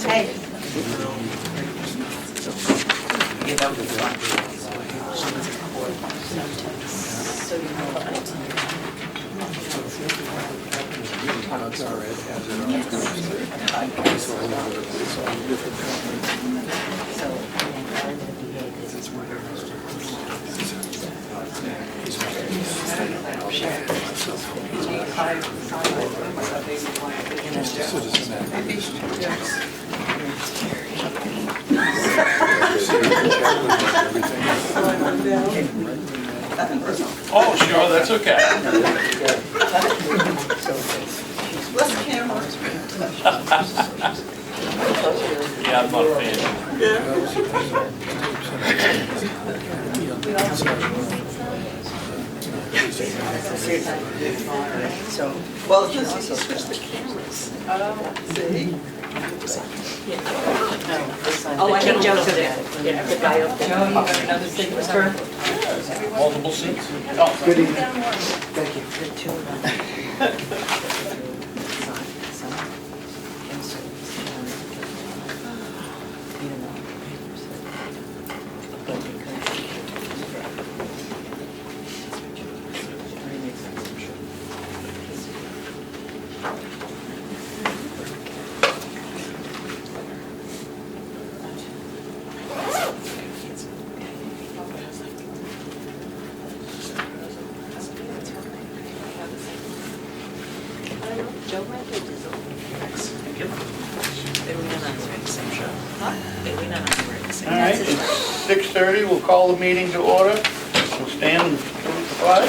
Hey. Oh, sure, that's okay. What's the camera? Yeah, I'm not a fan. So, well, you switch the cameras. See? Oh, I think Joe took it. Yeah, the guy up there. Joe, you got another thing with her? Multiple seats. Oh, Good evening. Thank you. Joe might be thank you. All All right, it's 6:30, we'll call the meeting to order. We'll stand and salute the flag.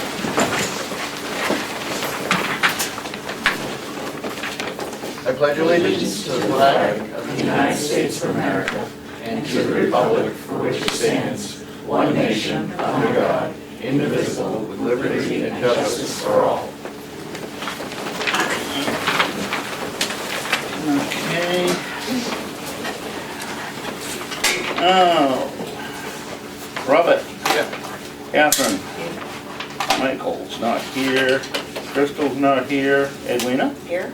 I pledge allegiance to the flag of the United States of America and to the republic for which it stands, one nation, under God, indivisible, with liberty and justice for all. Okay. Oh. Robert. Yeah. Catherine. Michael's not here. Crystal's not here. Edwina. Here?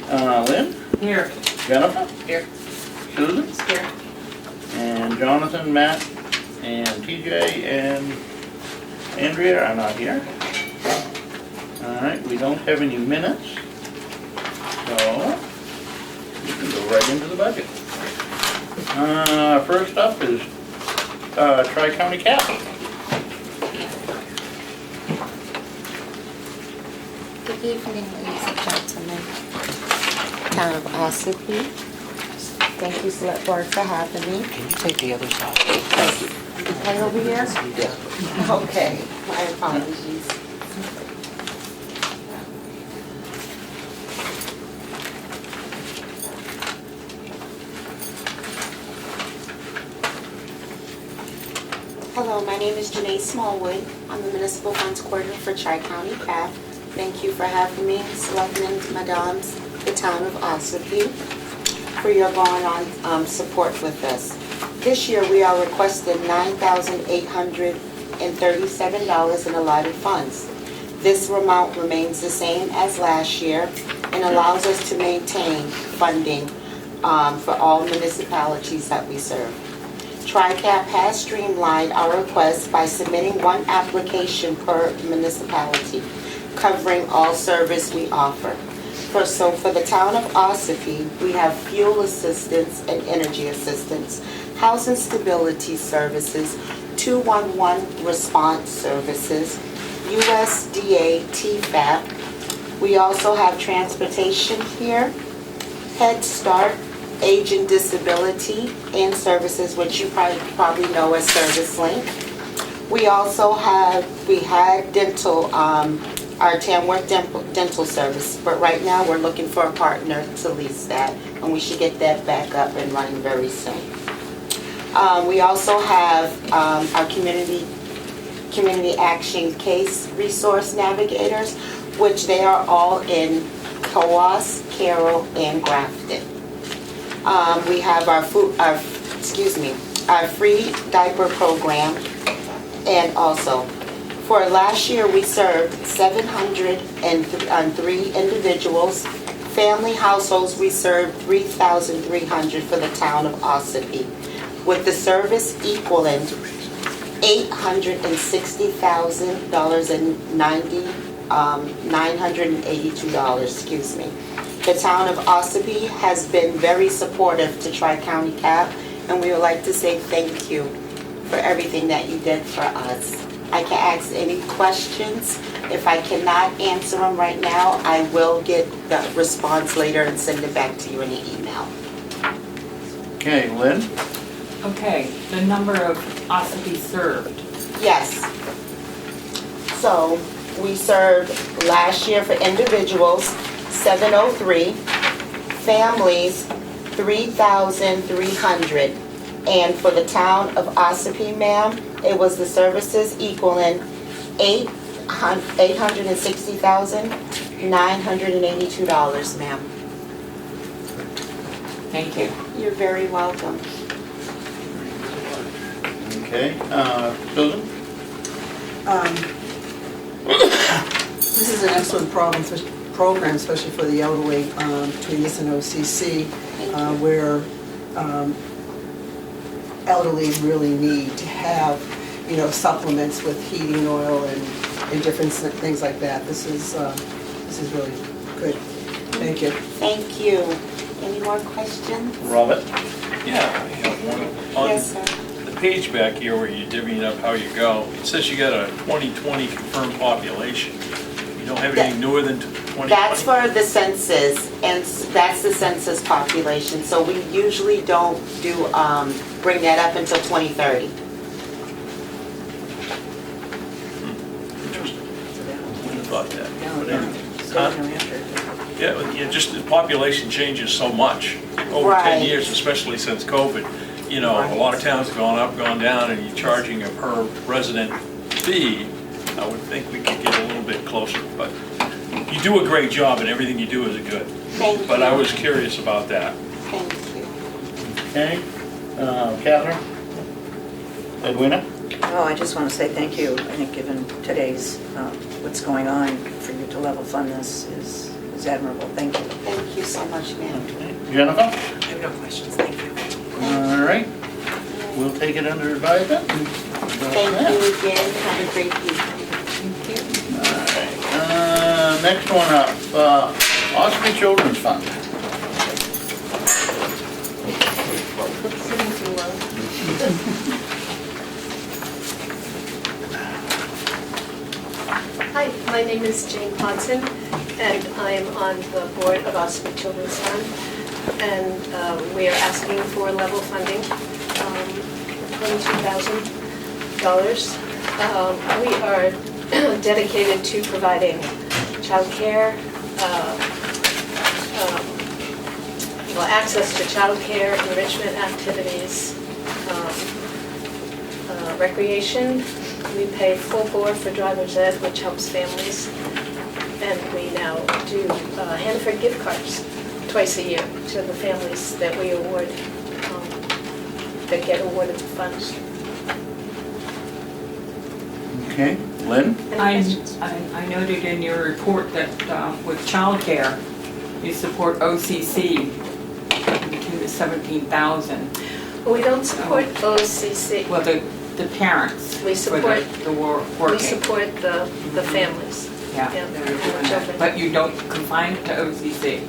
Lynn. Here. Jennifer. Here. Susan. Here. And Jonathan, Matt, and TJ, and Andrea are not here. All right, we don't have any minutes, so we can go right into the budget. First up is Tri-County Cap. Good evening, ladies and gentlemen. Town of Ossipee. Thank you, Select Board, for having me. Can you take the others off? Right over here? Yeah. Okay, my apologies. Hello, my name is Janae Smallwood. I'm the Municipal Funds Coordinator for Tri-County CAF. Thank you for having me, Selectmen, Madams, the Town of Ossipee, for your going on support with us. This year, we are requesting $9,837 in allotted funds. This amount remains the same as last year and allows us to maintain funding for all municipalities that we serve. TRICAP has streamlined our request by submitting one application per municipality, covering all service we offer. So for the town of Ossipee, we have fuel assistance and energy assistance, housing stability services, 211 response services, USDA TFAP. We also have transportation here, Head Start, age and disability and services, which you probably know as Service Link. We also had dental, our Tamworth dental service, but right now we're looking for a partner to lease that, and we should get that back up and running very soon. We also have our community action case resource navigators, which they are all in Coas, Carroll, and Grafton. We have our free diaper program, and also for last year we served 703 individuals, family households, we served 3,300 for the town of Ossipee, with the service equaling $982, excuse me. The town of Ossipee has been very supportive to Tri-County CAP, and we would like to say thank you for everything that you did for us. I can ask any questions. If I cannot answer them right now, I will get the response later and send it back to you in an email. Okay, Lynn? Okay, the number of Ossipee served. Yes. So, we served last year for individuals, 703, families, 3,300. And for the town of Ossipee, ma'am, it was the services equaling $860,982, ma'am. Thank you. You're very welcome. Okay, Susan? This is an excellent program, especially for the elderly, between this and OCC, where elderly really need to have, supplements with heating oil and different things like that. This is really good. Thank you. Thank you. Any more questions? Robert? Yeah, I have one. On Yes, sir. the page back here where you're divvying up how you go, it says you got a 2020 confirmed population. You don't have anything newer than 2020? That's for the census, and that's the census population. So we usually don't bring that up until 2030. Interesting. Wouldn't have thought that. But anyway. Yeah, just the population changes so much over 10 Right. years, especially since COVID. A lot of towns have gone up, gone down, and you're charging a per resident fee. I would think we could get a little bit closer, but you do a great job and everything you do is good. Thank you. But I was curious about that. Thank you. Okay, Catherine? Edwina? Oh, I just want to say thank you. I think given today's, what's going on, for you to level fund this is admirable. Thank you. Thank you so much, ma'am. Okay. Jennifer? I have no questions, thank you. All right, we'll take it under advisement. Thank you again. Have a great evening. All right, next one up, Ossipee Children's Fund. Hi, my name is Jane Hodson, and I am on the board of Ossipee Children's Fund. And we are asking for level funding, $22,000. We are dedicated to providing childcare, access to childcare, enrichment activities, recreation. We pay full board for driver's ed, which helps families. And we now do Hannaford gift cards twice a year to the families that we award, that get awarded the funds. Okay, Lynn? Any questions? I noted in your report that with childcare, you support OCC to the 17,000. We don't support OCC. Well, the parents We for support, the working. we support the families. Yeah, Yeah, that are doing and the that. children. But you don't confine it to OCC?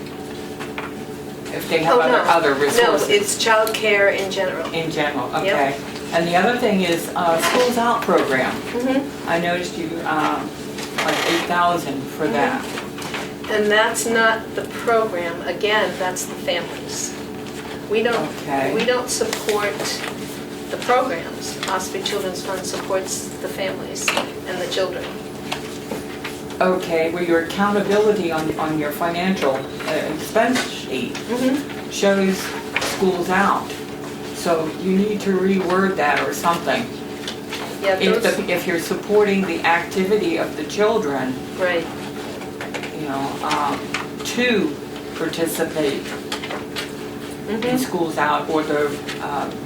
If they have Oh, no. other resources? No, it's childcare in general. In general, Yep. okay. And the other thing is Schools Out program. Mhm. I noticed you, like 8,000 for that. And that's not the program, again, that's the families. We Okay. don't support the programs. Ossipee Children's Fund supports the families and the children. Okay, well, your accountability on your financial expense sheet shows Schools Out. So you need to reword that or something. Yeah, those, If you're supporting the activity of the children, right, to participate in Schools Out or the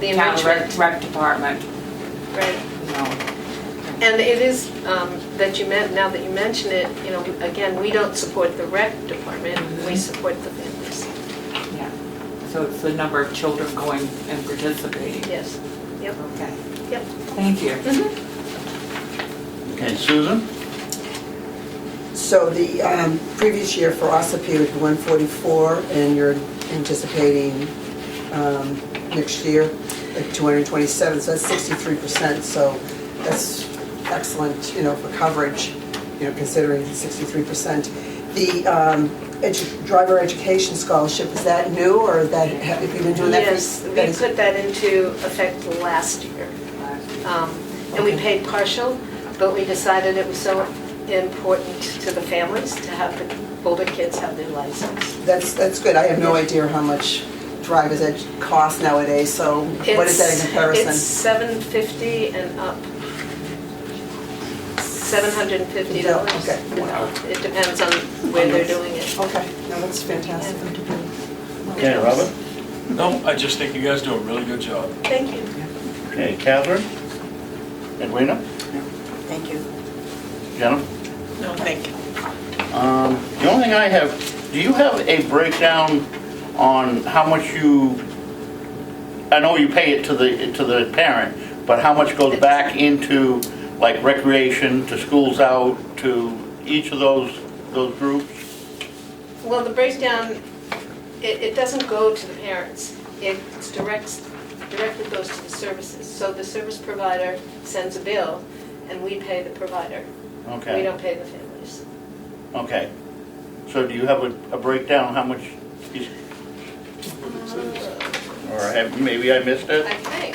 The town enrichment. rec department, right. you know. And it is, now that you mention it, again, we don't support the rec department, we support the So it's the number of children going and participating. Yes. Yep. Okay. Yep. Thank you. Okay, Susan? So the previous year for Ossipee was 144, and you're anticipating next year like 227, so that's 63%. So that's excellent, for coverage, considering 63%. The driver education scholarship, is that new, or have you been doing that? Yes, we put that into effect last year. And we paid partial, but we decided it was so important to the families to have the older kids have their license. That's good. I have no idea how much driver's ed costs nowadays, so what is that in comparison? It's $750 and up. $750. Okay. Wow. It depends on where they're doing it. Okay, no, that's fantastic. Okay, Robert? No, I just think you guys do a really good job. Thank you. Okay, Catherine? Edwina? Thank you. Jenna? No, thank you. The only thing I have, do you have a breakdown on how much I know you pay it to the parent, but how much goes back into like recreation, to schools out, to each of those groups? Well, the breakdown, it doesn't go to the parents. It's directly goes to the services. So the service provider sends a bill, and we pay the provider. Okay. We don't pay the families. Okay. So do you have a breakdown how much is, or maybe I missed it? I think.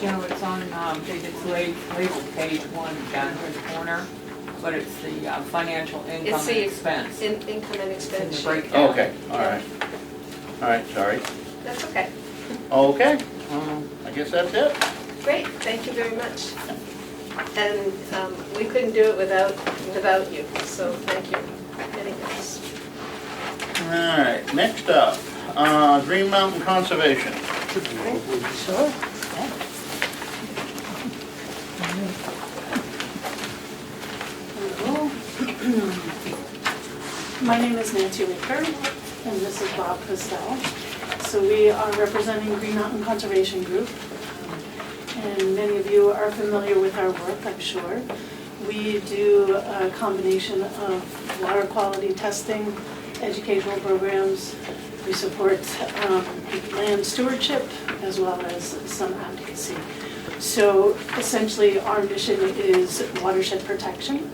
Joe, it's on, it's labeled page 1 down in the corner, but it's the financial income It's and the expense. income and It's in expense the sheet. breakdown. Okay, all right. All right, sorry. That's okay. Okay, I guess that's it. Great, thank you very much. And we couldn't do it without you, so thank you. Many thanks. All right, next up, Green Mountain Conservation. Sure. Hello. My name is Nancy Wicker, and this is Bob Costell. So we are representing Green Mountain Conservation Group, and many of you are familiar with our work, I'm sure. We do a combination of water quality testing, educational programs. We support land stewardship as well as some advocacy. So essentially our mission is watershed protection,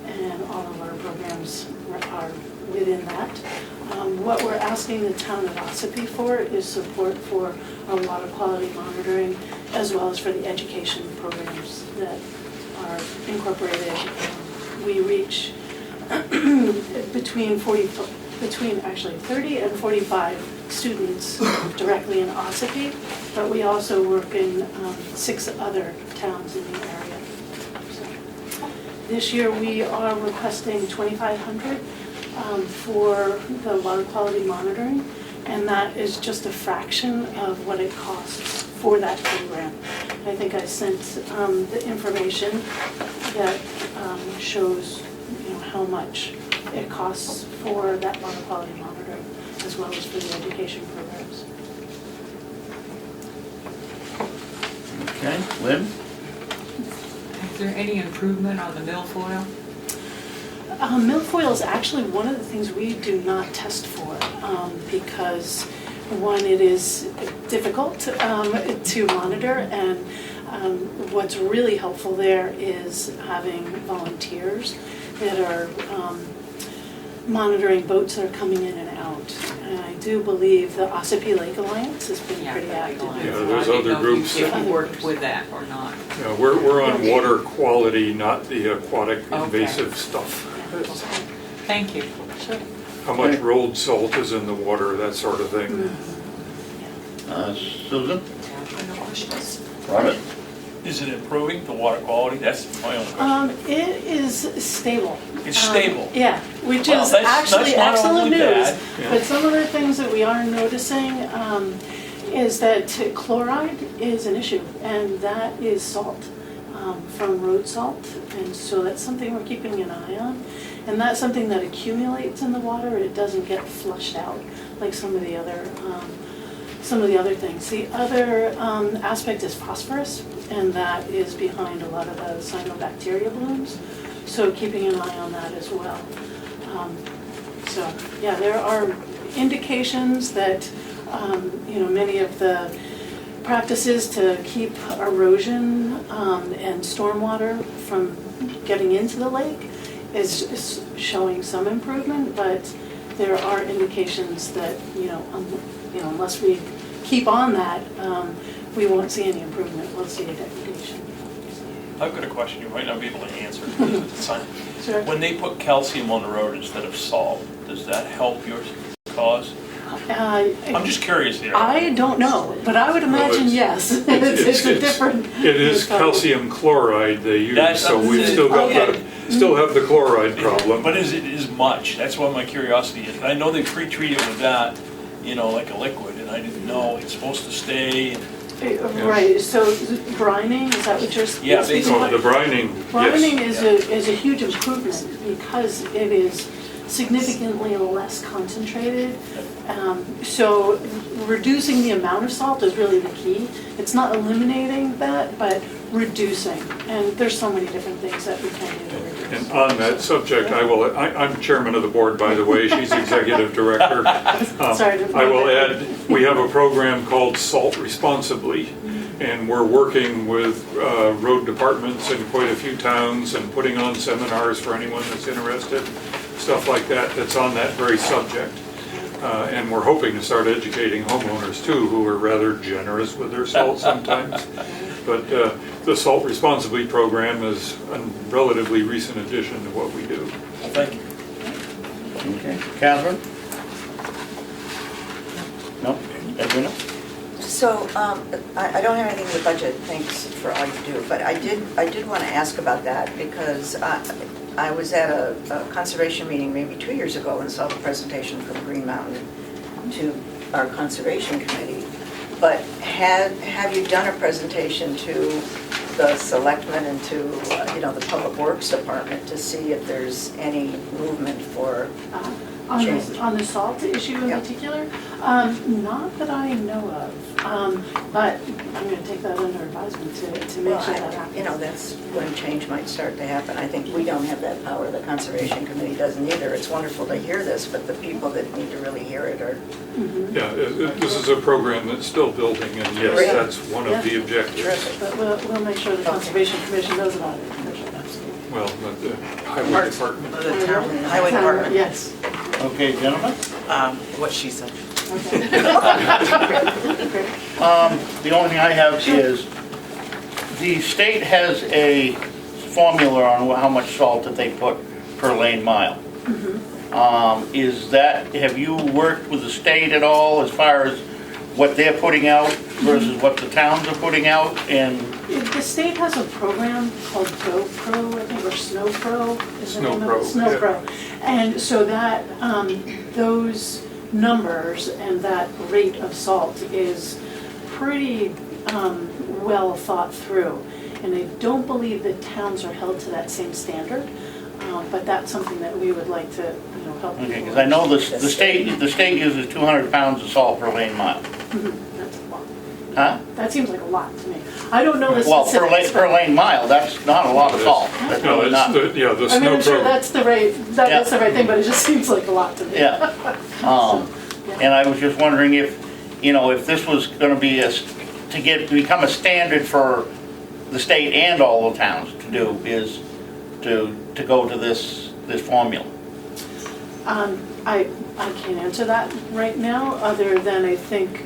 and all of our programs are within that. What we're asking the town of Ossipee for is support for our water quality monitoring as well as for the education programs that are incorporated. We reach between 30 and 45 students directly in Ossipee, but we also work in 6 other towns in the area. So, this year we are requesting $2,500 for the water quality monitoring, and that is just a fraction of what it costs for that program. I think I sent the information that shows how much it costs for that water quality monitoring as well as for the education programs. Okay, Lynn? Is there any improvement on the milfoil? Milfoil is actually one of the things we do not test for because, one, it is difficult to monitor, and what's really helpful there is having volunteers that are monitoring boats that are coming in and out. And I do believe the Ossipee Lake Alliance has been pretty active. Yeah, there's other groups. If you worked with that or not. Yeah, we're on water quality, not the aquatic Okay. invasive stuff. Thank you. Sure. How much rolled salt is in the water, that sort of thing. Susan? No questions. Robert? Is it improving the water quality? That's my only question. It is stable. It's stable. Yeah, which Well, is that's actually not excellent only news. bad. But some of the things that we are noticing is that chloride is an issue, and that is salt from road salt. And so that's something we're keeping an eye on. And that's something that accumulates in the water. It doesn't get flushed out. like some of the other things. The other aspect is phosphorus, and that is behind a lot of the cyanobacteria blooms. So keeping an eye on that as well. So yeah, there are indications that many of the practices to keep erosion and stormwater from getting into the lake is showing some improvement, but there are indications that unless we keep on that, we won't see any improvement. We'll see a degradation. I've got a question you might not be able to answer. Sure. When they put calcium on the road instead of salt, does that help your cause? I'm just curious here. I don't know, but I would imagine yes. It's a different. It is calcium chloride they use, so we've still got still have the chloride problem. But is it as much? That's what my curiosity is. I know they pre-treat it with that, like a liquid, and I didn't know it's supposed to stay. Right, so brining, is that what you're speaking Yeah, about? basically. The brining, Brining yes. is a huge improvement because it is significantly less concentrated. So reducing the amount of salt is really the key. It's not eliminating that, but reducing. And there's so many different things that we can do to reduce. And on that subject, I'm chairman of the board, by the way, she's executive director. Sorry to I will add, we have a program called Salt Responsibly, and we're working with road departments in quite a few towns and putting on seminars for anyone that's interested, stuff like that, that's on that very subject. And we're hoping to start educating homeowners too, who are rather generous with their salt sometimes. But the Salt Responsibly program is a relatively recent addition to what we do. Thank you. Okay. Catherine? No? Edwina? So, I don't have anything in the budget, thanks for all you do, but I did want to ask about that because I was at a conservation meeting maybe 2 years ago and saw the presentation from Green Mountain to our conservation committee. But have you done a presentation to the selectmen and to the public works department to see if there's any movement for change? On the salt issue in particular? Not that I know of, but I'm going to take that under advisement to make sure that happens. That's when change might start to happen. I think we don't have that power, the Conservation Committee doesn't either. It's wonderful to hear this, but the people that need to really hear it are... Yeah, this is a program that's still building, and yes, Great. that's one of the objectives. Terrific. But we'll make sure the Conservation Commission knows about it. Well, the highway department. The town, highway department. Yes. Okay, gentlemen? What she said. Okay. The only thing I have is, the state has a formula on how much salt that they put per lane mile. Have you worked with the state at all as far as what they're putting out versus what the towns are putting out? And The state has a program called GoPro, I think, or SnowPro. Is the name of it? SnowPro, SnowPro. And so that, those numbers and that rate of salt is pretty well thought through. And I don't believe that towns are held to that same standard, but that's something that we would like to, help people. okay, because I know the state uses 200 pounds of salt per lane mile. That's a lot. Huh? That seems like a lot to me. I don't know the Well, specifics. per lane mile, that's not a lot of salt. That's No, really not. the I mean, I'm sure SnowPro. that's the right, that's the right thing, but it just seems like a lot to me. Yeah. And I was just wondering if this was going to be become a standard for the state and all the towns to do, is to go to this formula. I can't answer that right now, other than I think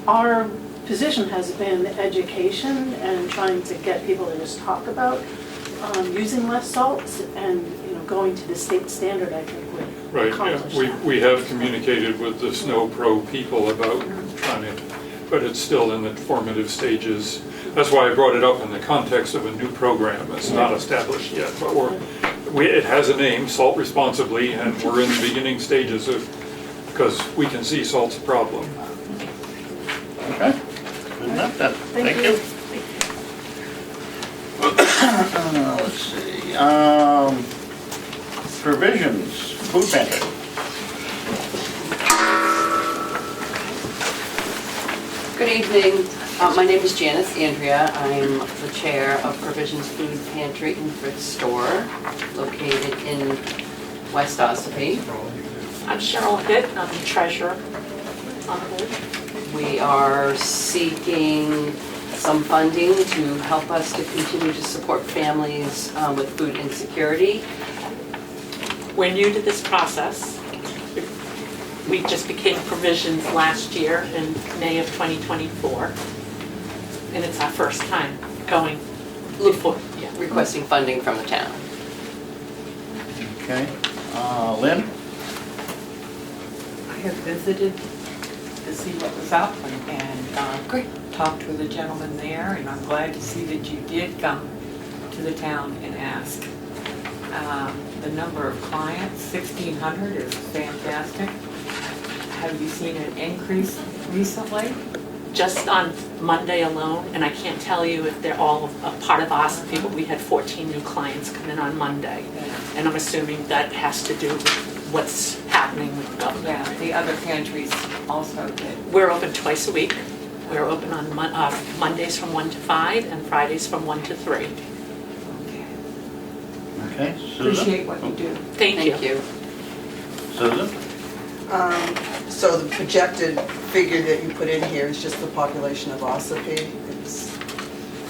our position has been education and trying to get people to just talk about using less salt, and going to the state standard, I think, would Right, accomplish yeah, that. we have communicated with the SnowPro people about trying to, but it's still in the formative stages. That's why I brought it up in the context of a new program. It's not established yet, but it has a name, Salt Responsibly, and we're in the beginning stages because we can see salt's a problem. Okay. Good enough then. Thank you. Let's see. Provisions, food pantry. Good evening. My name is Janice Andrea. I'm the chair of Provisions Food Pantry and Thrift Store located in West Ossipee. I'm Cheryl Hitt, I'm the treasurer on the board. We are seeking some funding to help us to continue to support families with food insecurity. We're new to this process. We just became provisions last year in May of 2024. And it's our first time going before, yeah. Requesting funding from the town. Okay. Lynn? I have visited to see what was up and talked with a gentleman there, and I'm glad to see that you did come to the town and ask. The number of clients, 1,600, is fantastic. Have you seen an increase recently? Just on Monday alone, and I can't tell you if they're all a part of Ossipee, but we had 14 new clients come in on Monday. And I'm assuming that has to do with what's happening with the government. Yeah, the other pantries also did. We're open twice a week. We're open on Mondays from 1 to 5 and Fridays from 1 to 3. Okay. Okay, Susan? Appreciate what you do. Thank you. Susan? So the projected figure that you put in here is just the population of Ossipee. It's,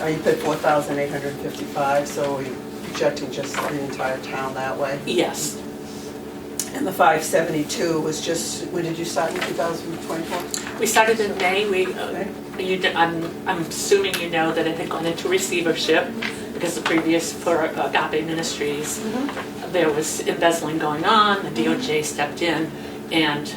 you put 4,855, so you're projecting just the entire town that way? Yes. And the 572 was just, when did you start in 2024? We started in May. I'm assuming you know that it had gone into receivership because the previous, for Agape Ministries, there was embezzling going on. The DOJ stepped in and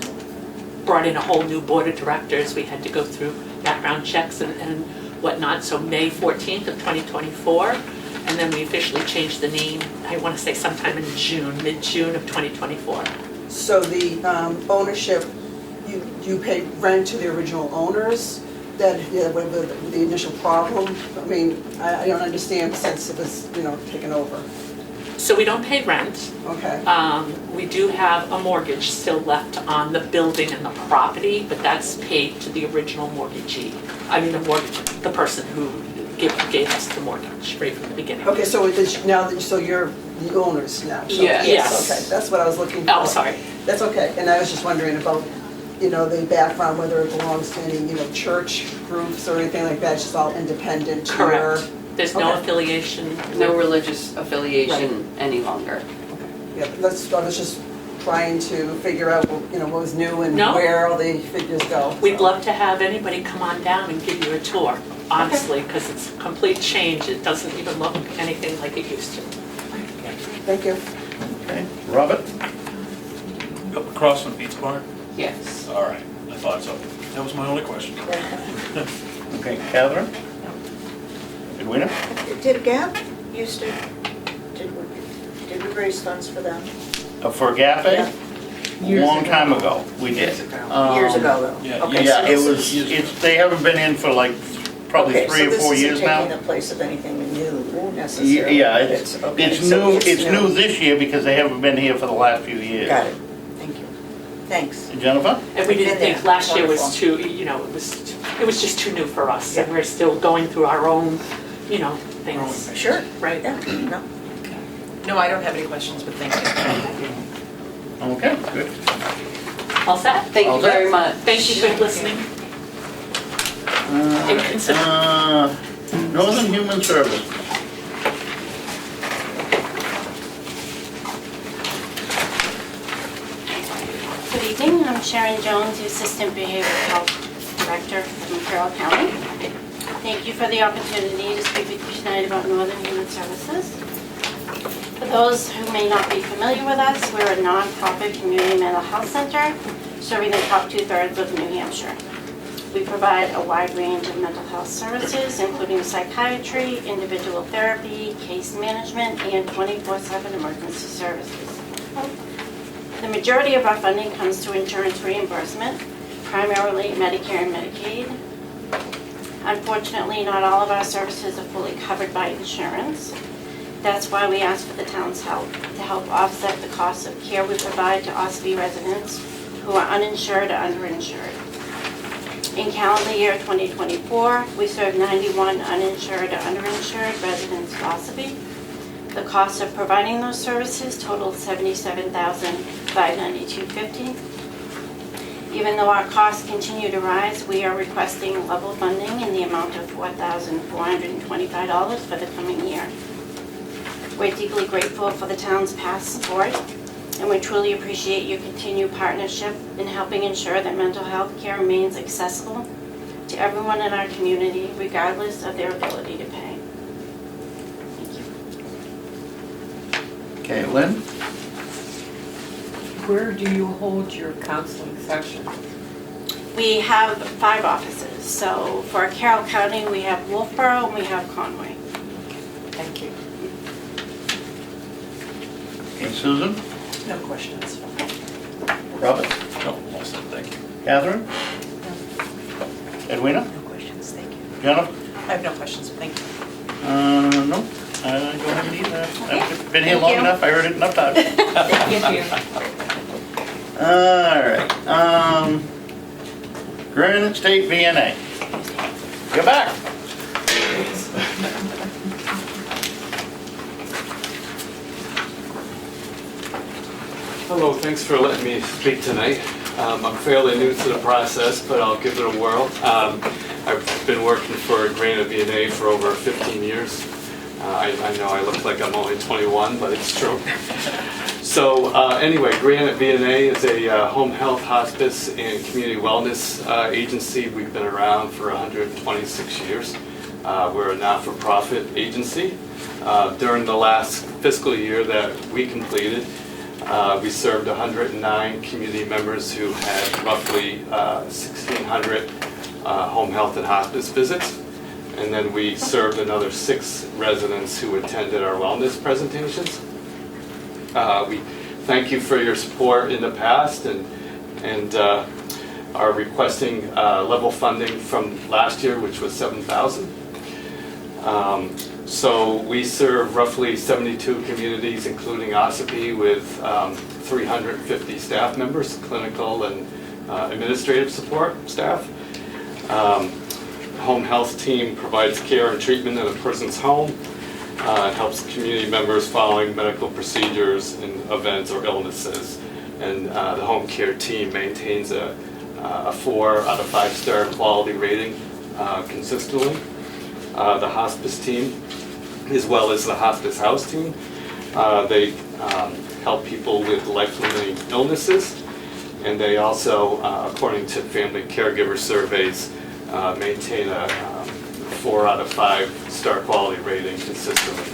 brought in a whole new board of directors. We had to go through background checks and whatnot. So May 14th of 2024, and then we officially changed the name, I want to say sometime in June, mid-June of 2024. So the ownership, you paid rent to the original owners, that, the initial problem? I mean, I don't understand since it was, taken over. So we don't pay rent. Okay. We do have a mortgage still left on the building and the property, but that's paid to the original mortgagee. I mean, the person who gave us the mortgage right from the beginning. Okay, so so you're the owners now? So, Yes. Okay, that's what I was looking for. Oh, sorry. That's okay, and I was just wondering about, the background, whether it belongs to any, church groups or anything like that, it's just all independent? Correct. There's no Okay. affiliation. No religious affiliation any longer. Yeah, I was just trying to figure out, what was new and No. where all the figures go. We'd love to have anybody come on down and give you a tour, honestly, because it's a complete change. It doesn't even look anything like it used to. Thank you. Okay. Robert? Up across from Pete's Barn? Yes. All right, I thought so. That was my only question. Okay, Catherine? Edwina? Did GAP used to, did we raise funds for them? For Agape? Yeah. Long time ago, we did. Years ago though? Yeah, Okay, Yeah, so it this is- was, they haven't been in for like probably 3 or 4 years Okay, so this isn't taking now. the place of anything new necessarily? Yeah, okay, it's so new, it's new this year because they haven't been here for the last few years. Got it, thank you. Thanks. Jennifer? And we didn't Been think there. last year was Wonderful. too, it was just too new for us. And Yeah. we're still going through our own, things. Sure. Right. Yeah, no. No, I don't have any questions, but thank you. Okay, good. All set? Thank All you set. very much. Thank you for listening. And consider- Northern Human Services. Good evening, I'm Sharon Jones, the Assistant Behavioral Health Director from Carroll County. Thank you for the opportunity to speak with you tonight about Northern Human Services. For those who may not be familiar with us, we're a nonprofit community mental health center serving the top 2/3 of New Hampshire. We provide a wide range of mental health services, including psychiatry, individual therapy, case management, and 24/7 emergency services. The majority of our funding comes through insurance reimbursement, primarily Medicare and Medicaid. Unfortunately, not all of our services are fully covered by insurance. That's why we ask for the town's help to help offset the cost of care we provide to Ossipee residents who are uninsured or underinsured. In calendar year 2024, we served 91 uninsured or underinsured residents of Ossipee. The cost of providing those services totaled $77,592.50. Even though our costs continue to rise, we are requesting level funding in the amount of $4,425 for the coming year. We're deeply grateful for the town's past support, and we truly appreciate your continued partnership in helping ensure that mental health care remains accessible to everyone in our community, regardless of their ability to pay. Thank you. Okay, Lynn? Where do you hold your counseling sessions? We have 5 offices. So for Carroll County, we have Wolfboro and we have Conway. Thank you. Okay, Susan? No questions. Robert? No, all set, thank you. Catherine? Edwina? No questions, thank you. Jennifer? I have no questions, thank you. No, I don't have any either. I've been here Thank long you. enough, I heard it enough times. Thank you. All right, Granite State VNA. You're back. Hello, thanks for letting me speak tonight. I'm fairly new to the process, but I'll give it a whirl. I've been working for Granite VNA for over 15 years. I know I look like I'm only 21, but it's true. So anyway, Granite VNA is a home health, hospice, and community wellness agency. We've been around for 126 years. We're a not-for-profit agency. During the last fiscal year that we completed, we served 109 community members who had roughly 1,600 home health and hospice visits. And then we served another 6 residents who attended our wellness presentations. We thank you for your support in the past and are requesting level funding from last year, which was $7,000. So we serve roughly 72 communities, including Ossipee, with 350 staff members, clinical and administrative support staff. Home health team provides care and treatment in a person's home. It helps community members following medical procedures and events or illnesses. And the home care team maintains a 4 out of 5 star quality rating consistently. The hospice team, as well as the hospice house team, they help people with life-limiting illnesses. And they also, according to family caregiver surveys, maintain a 4 out of 5 star quality rating consistently.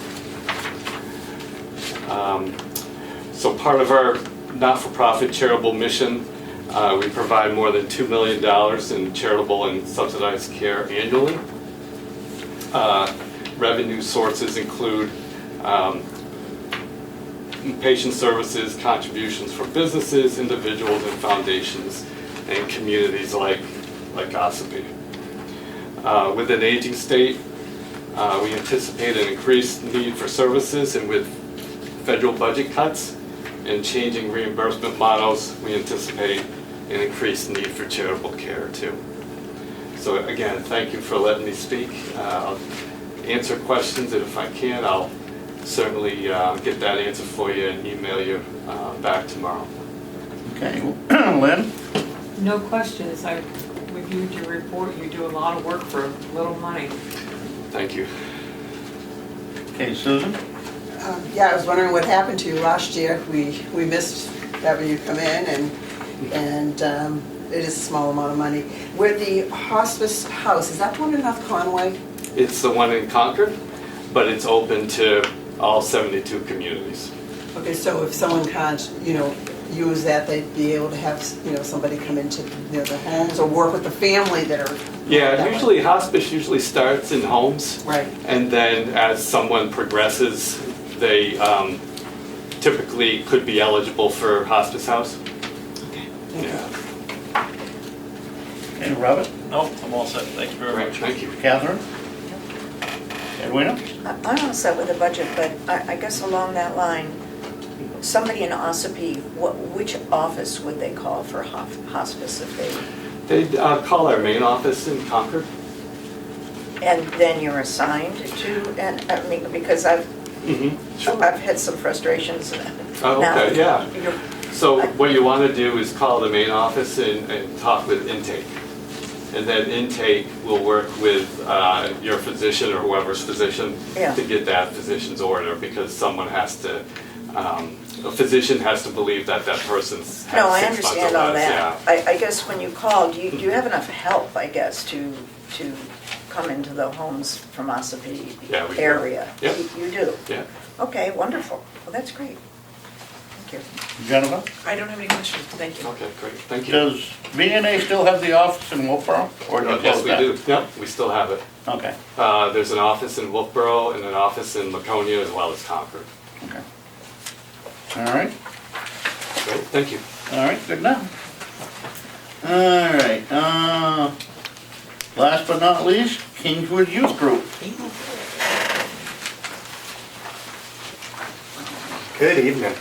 So part of our not-for-profit charitable mission, we provide more than $2 million in charitable and subsidized care annually. Revenue sources include patient services, contributions from businesses, individuals, and foundations, and communities like Ossipee. With an aging state, we anticipate an increased need for services, and with federal budget cuts and changing reimbursement models, we anticipate an increased need for charitable care too. So again, thank you for letting me speak. I'll answer questions, and if I can, I'll certainly get that answer for you and email you back tomorrow. Okay, Lynn? No questions. I reviewed your report. You do a lot of work for little money. Thank you. Okay, Susan? Yeah, I was wondering what happened to you last year. We missed having you come in, and it is a small amount of money. Where the hospice house, is that one in North Conway? It's the one in Concord, but it's open to all 72 communities. Okay, so if someone can't, use that, they'd be able to have, somebody come into their homes or work with the family that are. Yeah, usually hospice usually starts in homes. Right. And then as someone progresses, they typically could be eligible for hospice house. Okay. Yeah. Okay, Robert? No, I'm all set, thank you very Right, much. thank you. Catherine? Edwina? I'm all set with the budget, but I guess along that line, somebody in Ossipee, which office would they call for hospice if they? They'd call our main office in Concord. And then you're assigned to, and, I mean, because I've had some frustrations Oh, now. okay, yeah. You're- So what you want to do is call the main office and talk with intake. And then intake will work with your physician or whoever's physician Yeah. to get that physician's order, because someone has to, a physician has to believe that that person's had No, I 6 months or understand all less, that. I guess when you call, do you have enough help, I guess, to come into the homes from Ossipee Yeah, we do. area? Yep. You do? Yeah. Okay, wonderful. Well, that's great. Thank you. Jennifer, I don't have any questions, thank you. Okay, great, thank you. does V&A still have the office in Wolfboro? Or did you Yes, close we that? do. Yep, we still have it. Okay, There's an office in Wolfboro and an office in Laconia as well as Concord. okay. All right, Great, thank you. all right, good enough. All right, last but not least, Kingswood Youth Group. Good evening.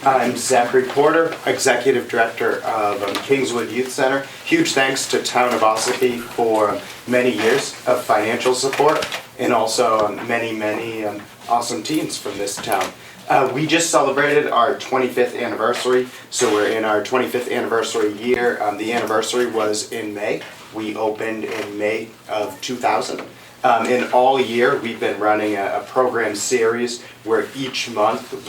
I'm Zachary Porter, Executive Director of Kingswood Youth Center. Huge thanks to Town of Ossipee for many years of financial support and also many awesome teens from this town. We just celebrated our 25th anniversary, so we're in our 25th anniversary year. The anniversary was in May. We opened in May of 2000. And all year, we've been running a program series where each month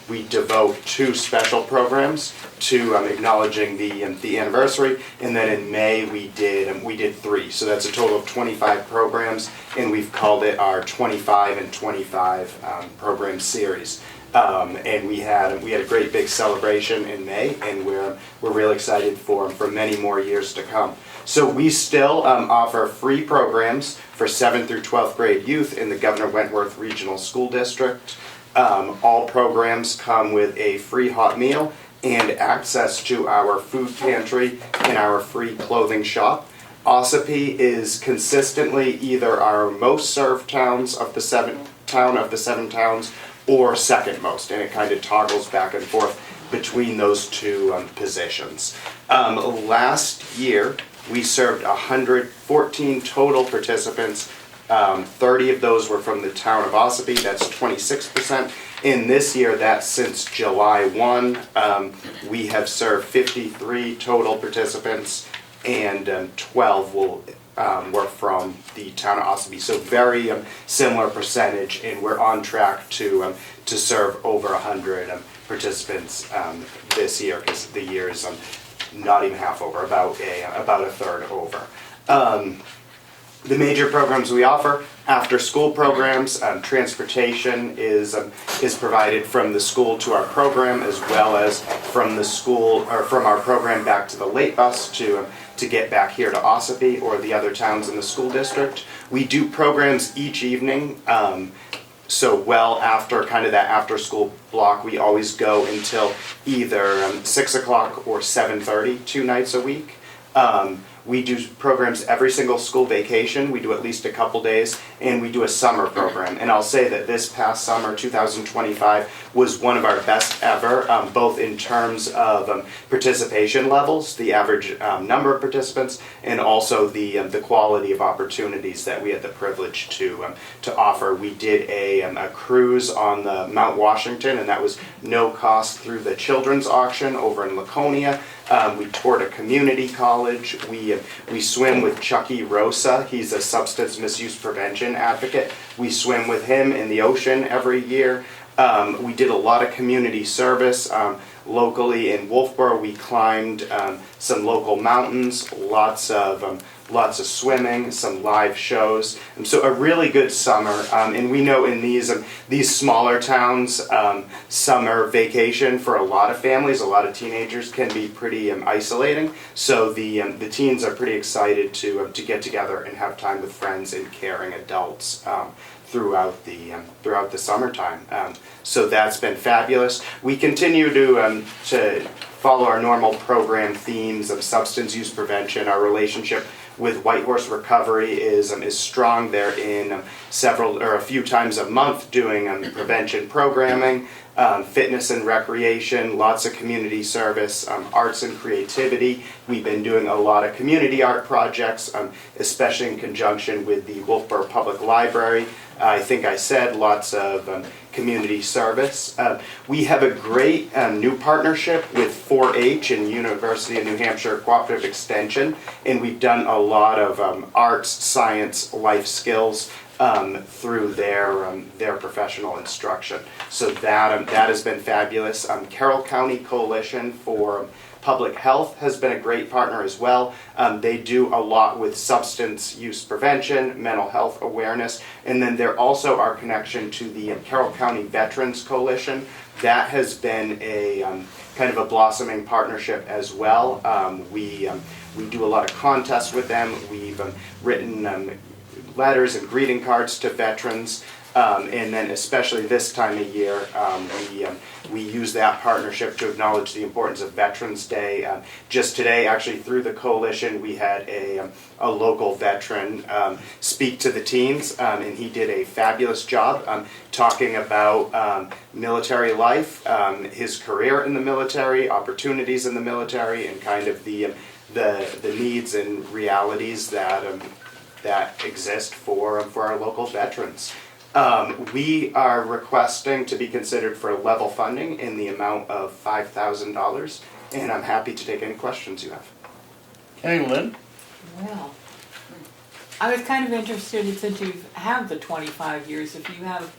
we devote 2 special programs to acknowledging the anniversary, and then in May we did 3. So that's a total of 25 programs, and we've called it our 25 and 25 program series. And we had a great big celebration in May, and we're really excited for many more years to come. So we still offer free programs for 7th through 12th grade youth in the Governor Wentworth Regional School District. All programs come with a free hot meal and access to our food pantry and our free clothing shop. Ossipee is consistently either our most served town of the 7 towns or second most, and it kind of toggles back and forth between those 2 positions. Last year, we served 114 total participants. 30 of those were from the town of Ossipee, that's 26%. In this year, that's since July 1, we have served 53 total participants, and 12 were from the town of Ossipee. So very similar percentage, and we're on track to serve over 100 participants this year, because the year is not even half over, about a third over. The major programs we offer: after-school programs, transportation is provided from the school to our program, as well as from the school or from our program back to the late bus to get back here to Ossipee or the other towns in the school district. We do programs each evening. So well after kind of that after-school block, we always go until either 6 o'clock or 7:30, 2 nights a week. We do programs every single school vacation. We do at least a couple days, and we do a summer program. And I'll say that this past summer, 2025, was one of our best ever, both in terms of participation levels, the average number of participants, and also the quality of opportunities that we had the privilege to offer. We did a cruise on the Mount Washington, and that was no cost through the children's auction over in Laconia. We toured a community college. We swim with Chucky Rosa. He's a substance misuse prevention advocate. We swim with him in the ocean every year. We did a lot of community service. Locally in Wolfboro, we climbed some local mountains, lots of swimming, some live shows. And so a really good summer. And we know in these smaller towns, summer vacation for a lot of families, a lot of teenagers, can be pretty isolating. So the teens are pretty excited to get together and have time with friends and caring adults throughout the summertime. So that's been fabulous. We continue to follow our normal program themes of substance use prevention. Our relationship with White Horse Recovery is strong. They're in a few times a month doing prevention programming, fitness and recreation, lots of community service, arts and creativity. We've been doing a lot of community art projects, especially in conjunction with the Wolfboro Public Library. I think I said lots of community service. We have a great new partnership with 4-H and University of New Hampshire Cooperative Extension, and we've done a lot of arts, science, life skills through their professional instruction. So that has been fabulous. Carroll County Coalition for Public Health has been a great partner as well. They do a lot with substance use prevention, mental health awareness, and then they're also our connection to the Carroll County Veterans Coalition. That has been a kind of a blossoming partnership as well. We do a lot of contests with them. We've written letters and greeting cards to veterans. And then especially this time of year, we use that partnership to acknowledge the importance of Veterans Day. Just today, actually through the coalition, we had a local veteran speak to the teens, and he did a fabulous job talking about military life, his career in the military, opportunities in the military, and kind of the needs and realities that exist for our local veterans. We are requesting to be considered for level funding in the amount of $5,000, and I'm happy to take any questions you have. Okay, Lynn? Well, I was kind of interested, since you have the 25 years, if you have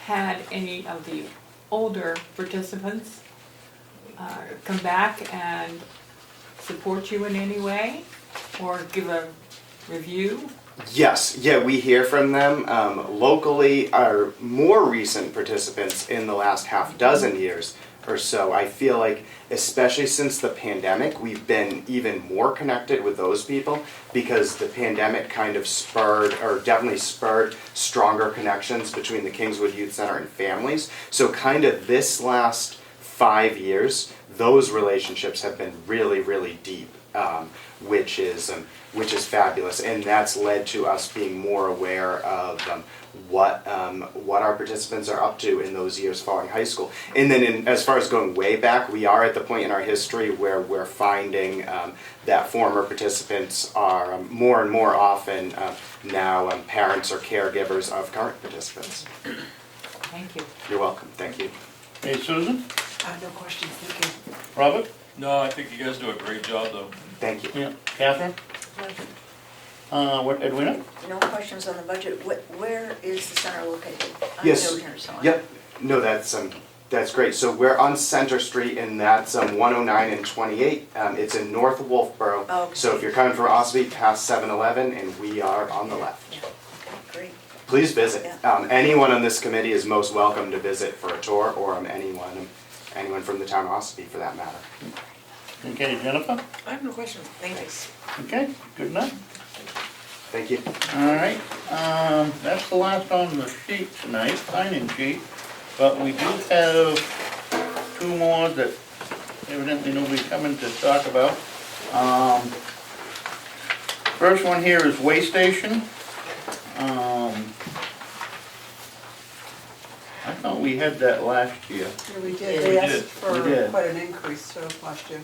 had any of the older participants come back and support you in any way, or give a review? Yes, yeah, we hear from them. Locally, our more recent participants in the last half dozen years or so, I feel like, especially since the pandemic, we've been even more connected with those people because the pandemic kind of definitely spurred stronger connections between the Kingswood Youth Center and families. So kind of this last 5 years, those relationships have been really, really deep, which is fabulous, and that's led to us being more aware of what our participants are up to in those years following high school. And then as far as going way back, we are at the point in our history where we're finding that former participants are more and more often now parents or caregivers of current participants. Thank you. You're welcome. Thank you. Hey, Susan? No questions, thank you. Robert? No, I think you guys do a great job, though. Thank you. Yeah. Catherine? What, Edwina? No questions on the budget. Where is the center located? Yes. I'm new here, so. Yep. No, that's great. So we're on Center Street, and that's 109 and 28. It's in North Wolfboro. Oh, okay. So if you're coming from Ossipee, past 7-Eleven, and we are on the left. Yeah, okay, great. Please visit. Yeah. Anyone on this committee is most welcome to visit for a tour, or anyone from the town of Ossipee for that matter. Okay, Jennifer? I have no questions, thank you. Okay, good enough. Thank you. All right, that's the last on the sheet tonight, sign-in sheet, but we do have two more that evidently nobody's coming to talk about. First one here is Way Station. I thought we had that last year. Yeah, we Yeah, did, we they did. asked for We did. quite an increase last year.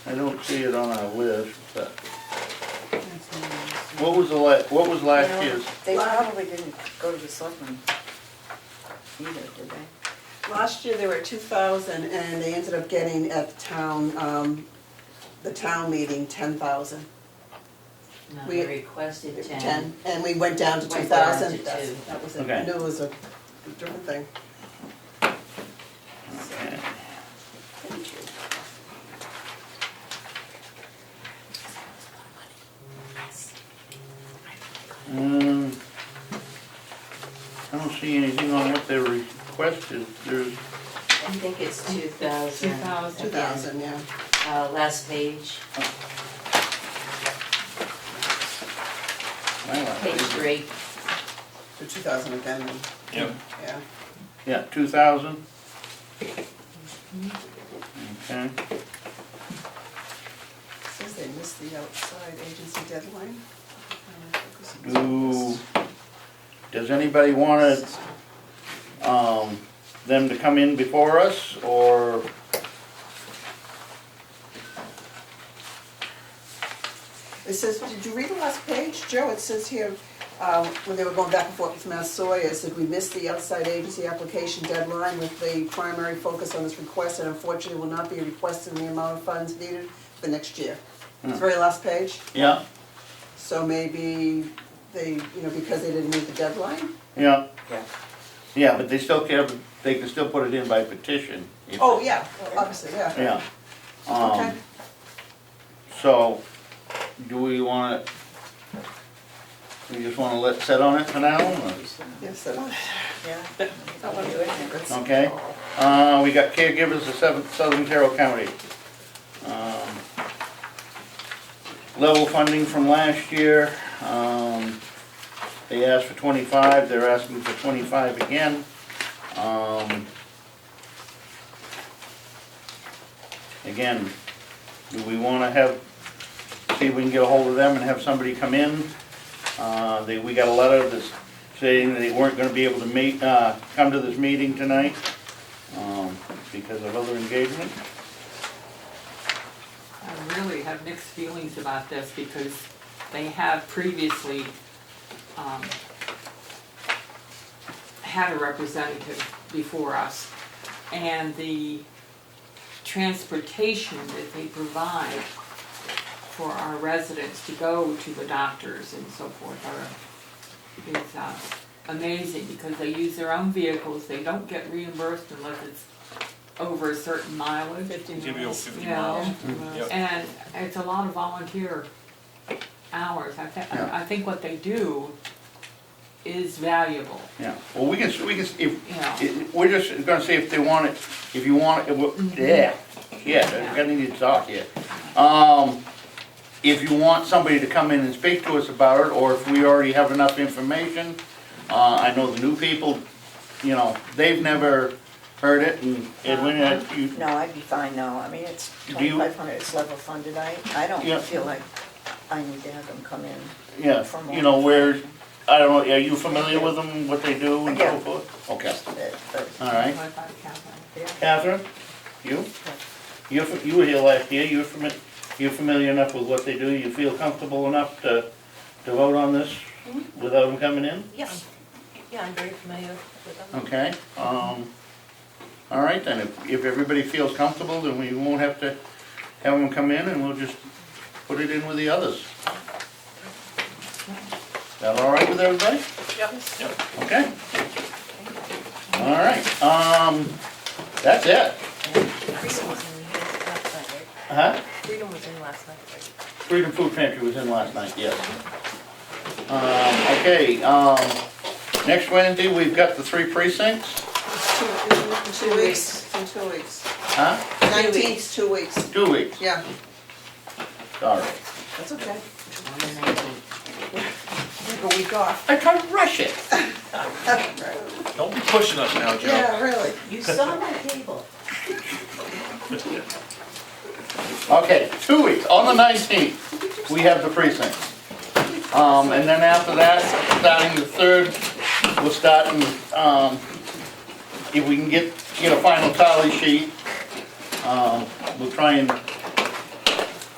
I don't see it on our list, but what was last You know, year's? They probably didn't go to the selectmen either, did they? Last year, they were at 2,000, and they ended up getting at the town meeting, 10,000. No, We- we requested 10. 10, and we went down to Went down 2,000. to That's- 2. That was it, Okay. I knew it was a different thing. Okay. I don't see anything on what their request is. There's, I think it's 2,000. 2,000. 2,000, yeah. Last page, page 3. So 2,000 again, and, Yep. yeah. yeah, 2,000. Okay. Says they missed the outside agency deadline. Does anybody want them to come in before us, or? It says, did you read the last page, Joe? It says here, when they were going back and forth with Mass Sawyer, it said, we missed the outside agency application deadline with the primary focus on this request, and unfortunately will not be requesting the amount of funds needed for next year. It's the very last page. Yeah, So maybe they, because they didn't meet the deadline? yeah. Yeah. Yeah, but they can still put it in by petition. if- Oh, yeah, obviously, yeah. Yeah. Okay. So, do we just wanna let set on it for now? or- Yes, that was. Yeah. I want to do it. Okay, we got caregivers of Southern Carroll County. Level funding from last year, they asked for 25, they're asking for 25 again. Again, do we wanna see if we can get a hold of them and have somebody come in? We got a letter that's saying they weren't gonna be able to come to this meeting tonight, because of other engagement. I really have mixed feelings about this because they have previously had a representative before us. And the transportation that they provide for our residents to go to the doctors and so forth is amazing because they use their own vehicles. They don't get reimbursed unless it's over a certain mileage. 50 miles. 50 You know, miles. Yep. and it's a lot of volunteer hours. Yeah. I think what they do is valuable. Yeah, well, we can, Yeah. we're just gonna see if they want it, if you want it, I gotta need to talk here. If you want somebody to come in and speak to us about it, or if we already have enough information. I know the new people, they've never heard it, and Edwin, No, I'd be fine now. I mean, it's Do you- 2,500, it's level funded. I don't Yeah. feel like I need to have them come in. yeah, for more where, information. I don't know, are you familiar with them, what they do and so Yeah. forth? Okay, Just a bit, but, all right. yeah. Catherine, you? You were here last year, you're familiar enough with what they do, you feel comfortable enough to vote on this without them coming in? Yes. Yeah, I'm very familiar with them. Okay, all right then, if everybody feels comfortable, then we won't have to have them come in and we'll just put it in with the others. That all right with everybody? Yep. Okay. All right, that's it. Freedom was in here last night, right? Huh? Freedom was in last night, right? Freedom Food Pantry was in last night, yes. Okay, next Wednesday, we've got the 3 precincts. In 2 weeks, in 2 weeks. Huh? 19th, 2 weeks. 2 weeks, Yeah, sorry. that's okay. Take a week off. I tried to rush it. Don't be pushing us now, Joe. Yeah, really. You saw my table. Okay, 2 weeks, on the 19th, we have the precincts. And then after that, starting the 3rd, we'll start in, if we can get a final tally sheet, we'll try and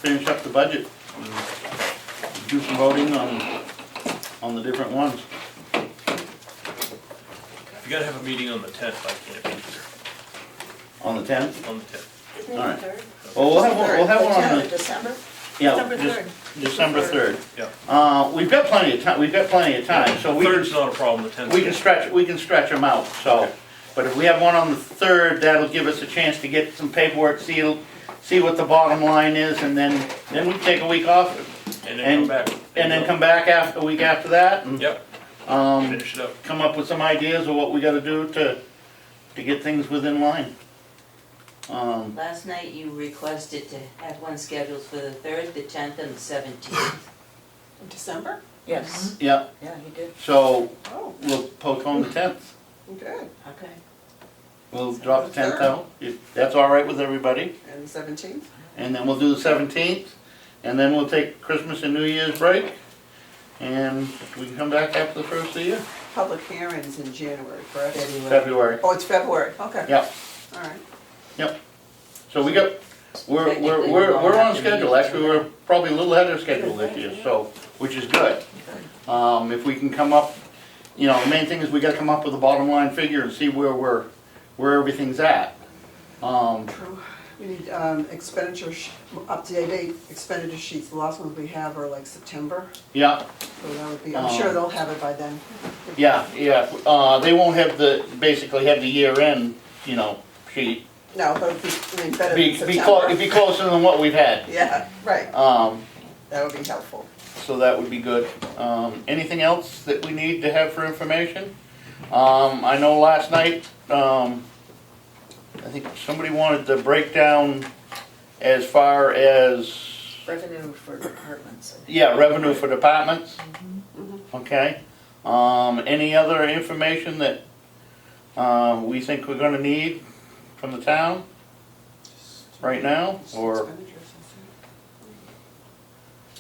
finish up the budget. And do some voting on the different ones. You gotta have a meeting on the 10th, I can't be here. On the 10th? On the 10th. Isn't All it right. the third? Well, we'll have one on 10th the, of December? yeah, December 3rd. December 3rd. Yeah. We've got plenty of time, so we can. Third's not a problem, the 10th. We can stretch them out, so, Okay. but if we have one on the 3rd, that'll give us a chance to get some paperwork sealed, see what the bottom line is, and then we can take a week off. And then come back. And then come back a week after that, and, Yep, finish it up. come up with some ideas of what we gotta do to get things within line. Last night you requested to have one scheduled for the 3rd, the 10th, and the 17th. December? Yes. Yeah, Yeah, he did. so Oh, we'll postpone the 10th. okay. Okay. We'll drop the 10th out, if that's all right with everybody. And 17th? And then we'll do the 17th, and then we'll take Christmas and New Year's break, and we can come back after the first of the year. Public hearings in January, correct? February. Oh, it's February, okay. Yep, All right. yep. So we got, we're Technically, we won't on have to schedule, meet actually, we're probably a little ahead of schedule this year, so, which is good. If we can come up, you know, the main thing is we gotta come up with a bottom line figure and see where everything's at. True. We need expenditure, up-to-date expenditure sheets. The last ones we have are like September, Yeah, so that would be, I'm sure they'll have it by then. yeah, they won't have basically have the year-end, you know, sheet. No, but it'd be, I mean, better Be, than be September. it'd be closer than what we've had. Yeah, right. That would be helpful. So that would be good. Anything else that we need to have for information? I know last night, I think somebody wanted the breakdown as far as, Revenue for departments. yeah, revenue for departments. Okay. Any other information that we think we're gonna need from the town right now? Or,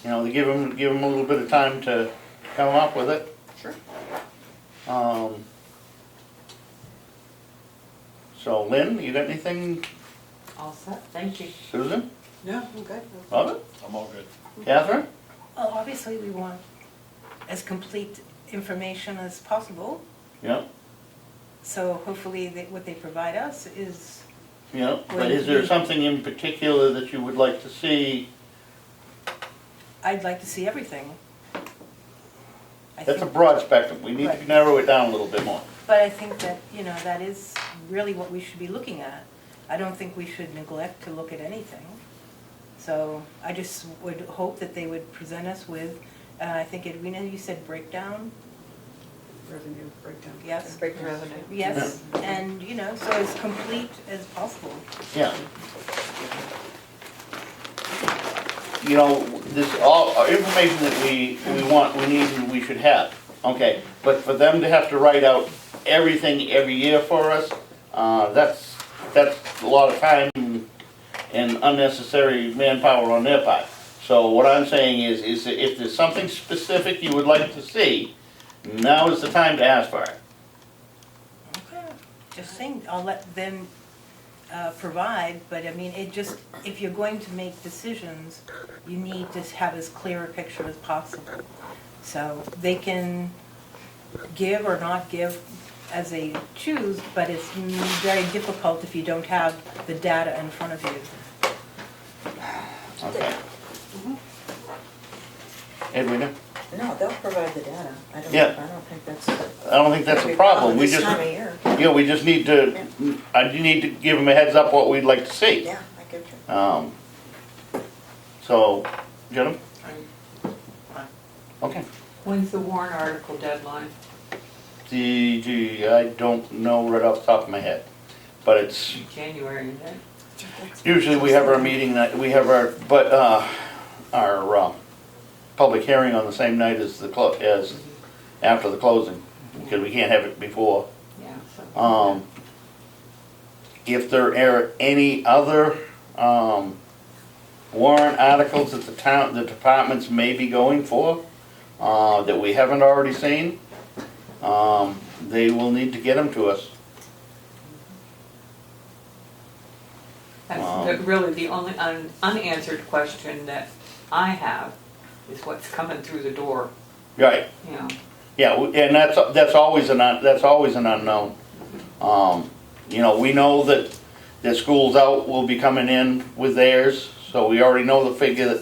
you know, to give them a little bit of time to come up with it. Sure. So Lynn, you got anything? All set, thank you. Susan? No, I'm good. Robert? I'm all good. Catherine? Well, obviously, we want as complete information as possible, Yeah, so hopefully what they provide us is, yeah, but is there something in particular that you would like to see? I'd like to see everything. I That's a think- broad spectrum, we need to Right. narrow it down a little bit more. But I think that, that is really what we should be looking at. I don't think we should neglect to look at anything. So I just would hope that they would present us with, I think Edwina, you said breakdown? Revenue breakdown. Yes. Break revenue. Yes, and, so as complete as possible. Yeah. You know, this, all, information that we want, we need, and we should have, okay? But for them to have to write out everything every year for us, that's a lot of time and unnecessary manpower on their part. So what I'm saying is that if there's something specific you would like to see, now is the time to ask for it. Okay. Just saying, I'll let them provide, but I mean, if you're going to make decisions, you need to have as clear a picture as possible. So they can give or not give as they choose, but it's very difficult if you don't have the data in front of you. Okay. Edwina? No, they'll provide the data. I don't think that's. I don't think that's a problem, we This just, time of year. yeah, we just need to, I need to give them a heads up what we'd like to see. Yeah, I get you. So, get them? Okay. When's the warrant article deadline? I don't know right off the top of my head, but it's, January, isn't it? usually we have our meeting, we have our public hearing on the same night as after the closing, because we can't have it before. Yeah. So. If there are any other, warrant articles that the departments may be going for, that we haven't already seen, they will need to get them to us. That's really the only unanswered question that I have is what's coming through the door, Right. you know. Yeah, and that's always an unknown. You know, we know that the schools out will be coming in with theirs, so we already know the figure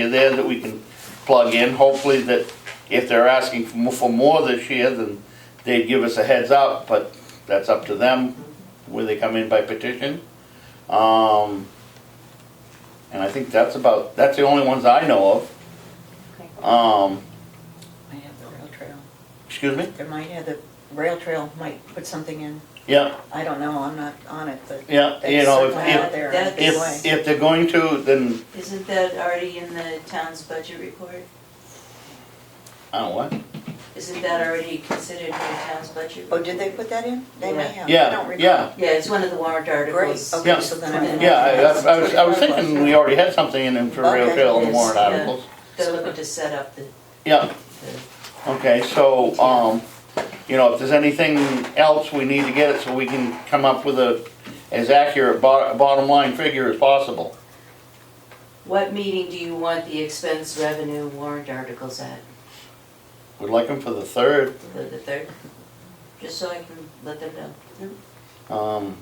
there that we can plug in. Hopefully that if they're asking for more this year, then they'd give us a heads up, but that's up to them where they come in by petition. And I think that's the only ones I know of. Might have the rail trail. Excuse me? The rail trail might put something in. Yeah. I don't know, I'm not on it, but. Yeah, you know, if they're going to, then, Isn't that already in the town's budget report? Oh, what? Isn't that already considered in the town's budget? Oh, did they put that in? They may have. I Yeah, don't recall. yeah, Yeah, it's one of the warrant articles. Great, Yeah. okay, so then I didn't. yeah, I was thinking we already had something in for rail Okay. trail on the Yes, warrant yeah. articles. They're looking to set up the, Yeah, okay, so, you know, if there's anything else, we need to get it so we can come up with as accurate bottom line figure as possible. what meeting do you want the expense revenue warrant articles at? We'd like them for the 3rd. For the 3rd? Just so I can let them know.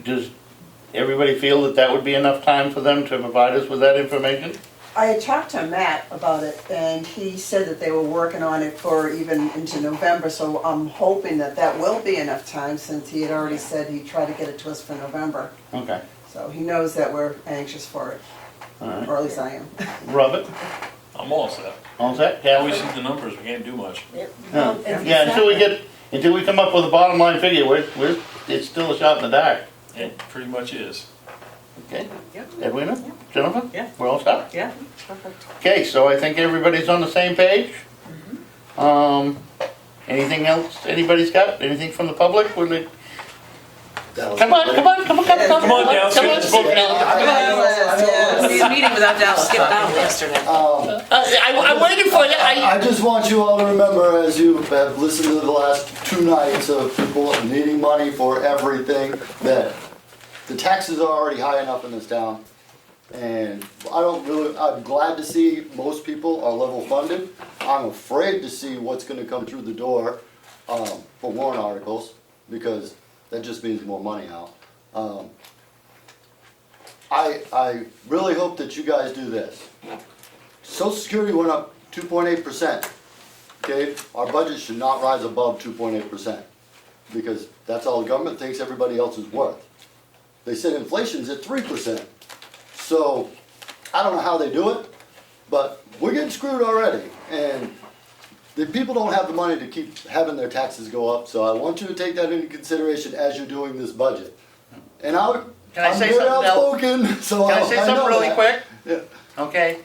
Does everybody feel that that would be enough time for them to provide us with that information? I had talked to Matt about it, and he said that they were working on it for even into November, so I'm hoping that that will be enough time, since he had already said he'd try to get it to us for November. Okay, So he knows that we're anxious for it, all right. or at least I am. Robert, I'm all set. all set? Yeah, we Kathy? see the numbers, we can't do much. Yeah, until we come up with a bottom line figure, it's still a shot in the dark. It pretty much is. Okay? Yep. Edwina? Jennifer? Yeah. We're all set? Yeah. Okay, so I think everybody's on the same page. Anything else anybody's got? Anything from the public? Would they- Come on. Come on, Dale, skip this book now. See a meeting without Dallas, skip out yesterday. I'm waiting for you. I just want you all to remember, as you have listened to the last 2 nights of people needing money for everything, that the taxes are already high enough in this town. And I'm glad to see most people are level funded. I'm afraid to see what's gonna come through the door, for warrant articles, because that just means more money out. I really hope that you guys do this. Social Security went up 2.8%. Okay, our budget should not rise above 2.8%, because that's all the government thinks everybody else is worth. They said inflation's at 3%. So, I don't know how they do it, but we're getting screwed already. And the people don't have the money to keep having their taxes go up, so I want you to take that into consideration as you're doing this budget. And I'm say very something else? outspoken, so Can I say know something really that. quick? Yeah. Okay,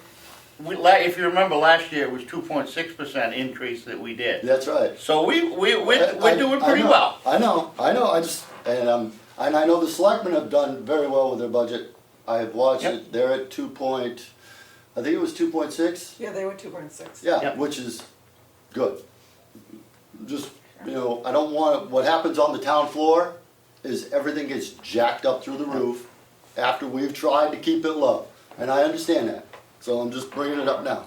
if you remember last year, it was 2.6% increase that we did. That's right. So we're doing pretty know, well. I know, and I know the selectmen have done very well with their budget. I have watched Yep. it, they're at I think it was 2.6? Yeah, they were 2.6. Yeah, Yep. which is good. Just, I don't want, what happens on the town floor is everything gets jacked up through the roof after we've tried to keep it low. And I understand that, so I'm just bringing it up now.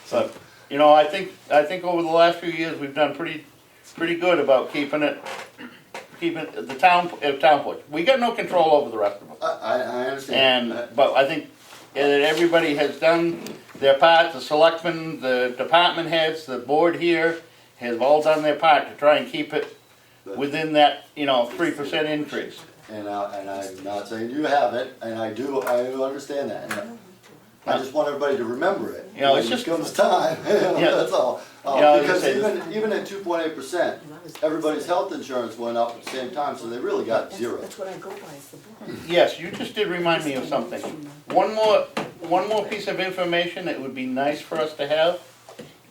But, I think over the last few years, we've done pretty good about keeping the town push. We got no control over the rest of them. I understand. But I think that everybody has done their part, the selectmen, the department heads, the board here, have all done their part to try and keep it within that, 3% increase. And I'm not saying you haven't, and I do understand that. And I just want everybody to remember it. It's when just comes time, that's all. Because even at 2.8%, everybody's health insurance went up at the same time, so they really got zero. That's what I go by, is the board. Yes, you just did remind me of something. One more piece of information that would be nice for us to have,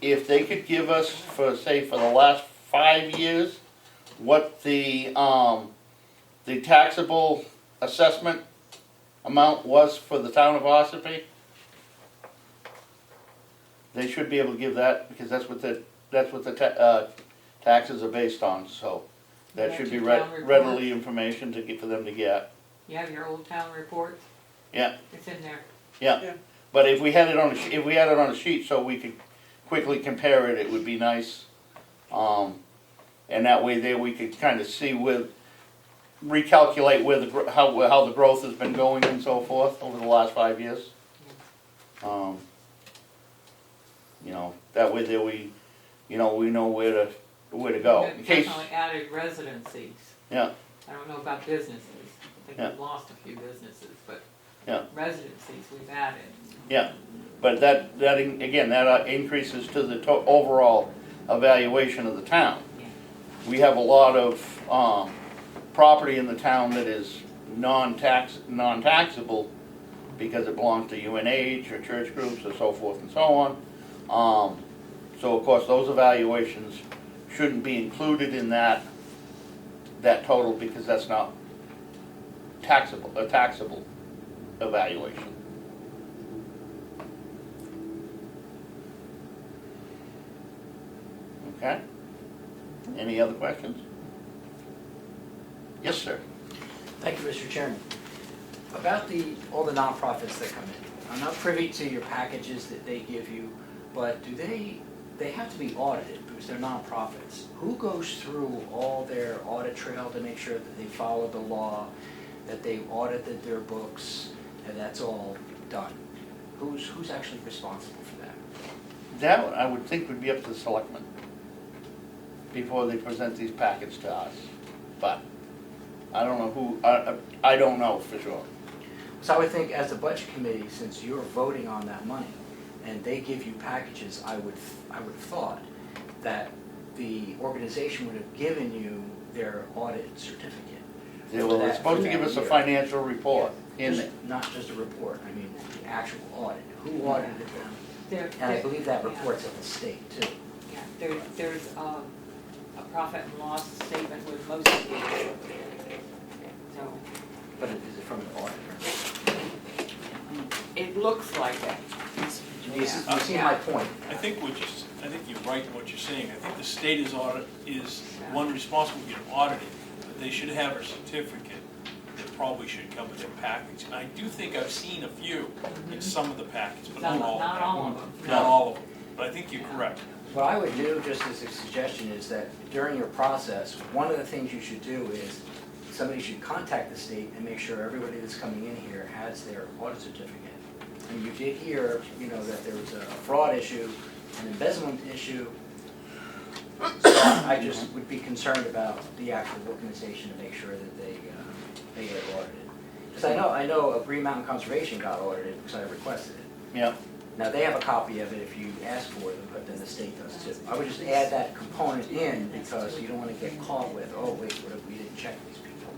if they could give us for the last 5 years, what the taxable assessment amount was for the town of Ossipee. They should be able to give that, because that's what the taxes are based on, so that should be readily information for them to get. You have your old town report? Yeah. It's in there. Yeah, but if we had it on a sheet so we could quickly compare it, it would be nice. And that way there we could kind of see recalculate how the growth has been going and so forth over the last 5 years. That way there we know where to go. We've In case, definitely added residencies. yeah, I don't know about businesses. I think Yeah. we've lost a few businesses, but yeah. residencies we've added. Yeah, but that increases to the overall evaluation of the town. We have a lot of property in the town that is non-taxable because it belongs to UNH or church groups or so forth and so on. So of course, those evaluations shouldn't be included in that total because that's not a taxable evaluation. Okay? Any other questions? Yes, sir. Thank you, Mr. Chairman. About all the nonprofits that come in, I'm not privy to your packages that they give you, but do they have to be audited because they're nonprofits? Who goes through all their audit trail to make sure that they follow the law, that they audited their books, and that's all done? Who's actually responsible for that? That, I would think, would be up to the selectmen before they present these packets to us. But I don't know who, I don't know for sure. So I would think as a budget committee, since you're voting on that money, and they give you packages, I would have thought that the organization would have given you their audit certificate. They were supposed to give us a financial report in it. Not just a report, I mean the actual audit. Who audited them? And I believe that report's at the state too. Yeah, there's a profit and loss statement with most of these. So, But is it from an auditor? it looks like it. You see my point? I think you're right in what you're saying. I think the state is one responsible for getting audited, but they should have a certificate that probably should come with their package. And I do think I've seen a few in some of the packets, but not all of them. Not all of them. Not all of them, but I think you're correct. What I would do, just as a suggestion, is that during your process, one of the things you should do is somebody should contact the state and make sure everybody that's coming in here has their audit certificate. And you did hear, that there was a fraud issue, an embezzlement issue. So I just would be concerned about the actual organization to make sure that they get audited. Because I know Green Mountain Conservation got audited because I requested it. Yeah. Now, they have a copy of it if you ask for them, but then the state does too. I would just add that component in because you don't want to get caught with, oh, wait, what if we didn't check these people?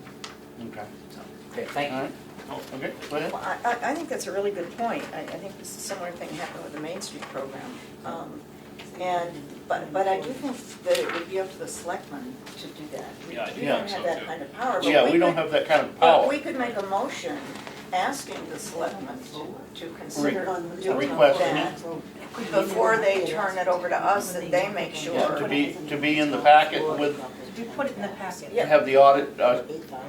Okay. So, okay, thank you. Okay, go ahead. Well, I think that's a really good point. I think this is a similar thing happened with the Main Street program. But I do think that it would be up to the selectmen to do that. We Yeah, I do don't think have so, that too. kind of power. Yeah, we don't have that kind of But power. we could make a motion asking the selectmen to consider doing Requesting that it. before they turn it over to us, that they make Yeah, sure. to be in the packet with, You put it in the packet. to have the audit,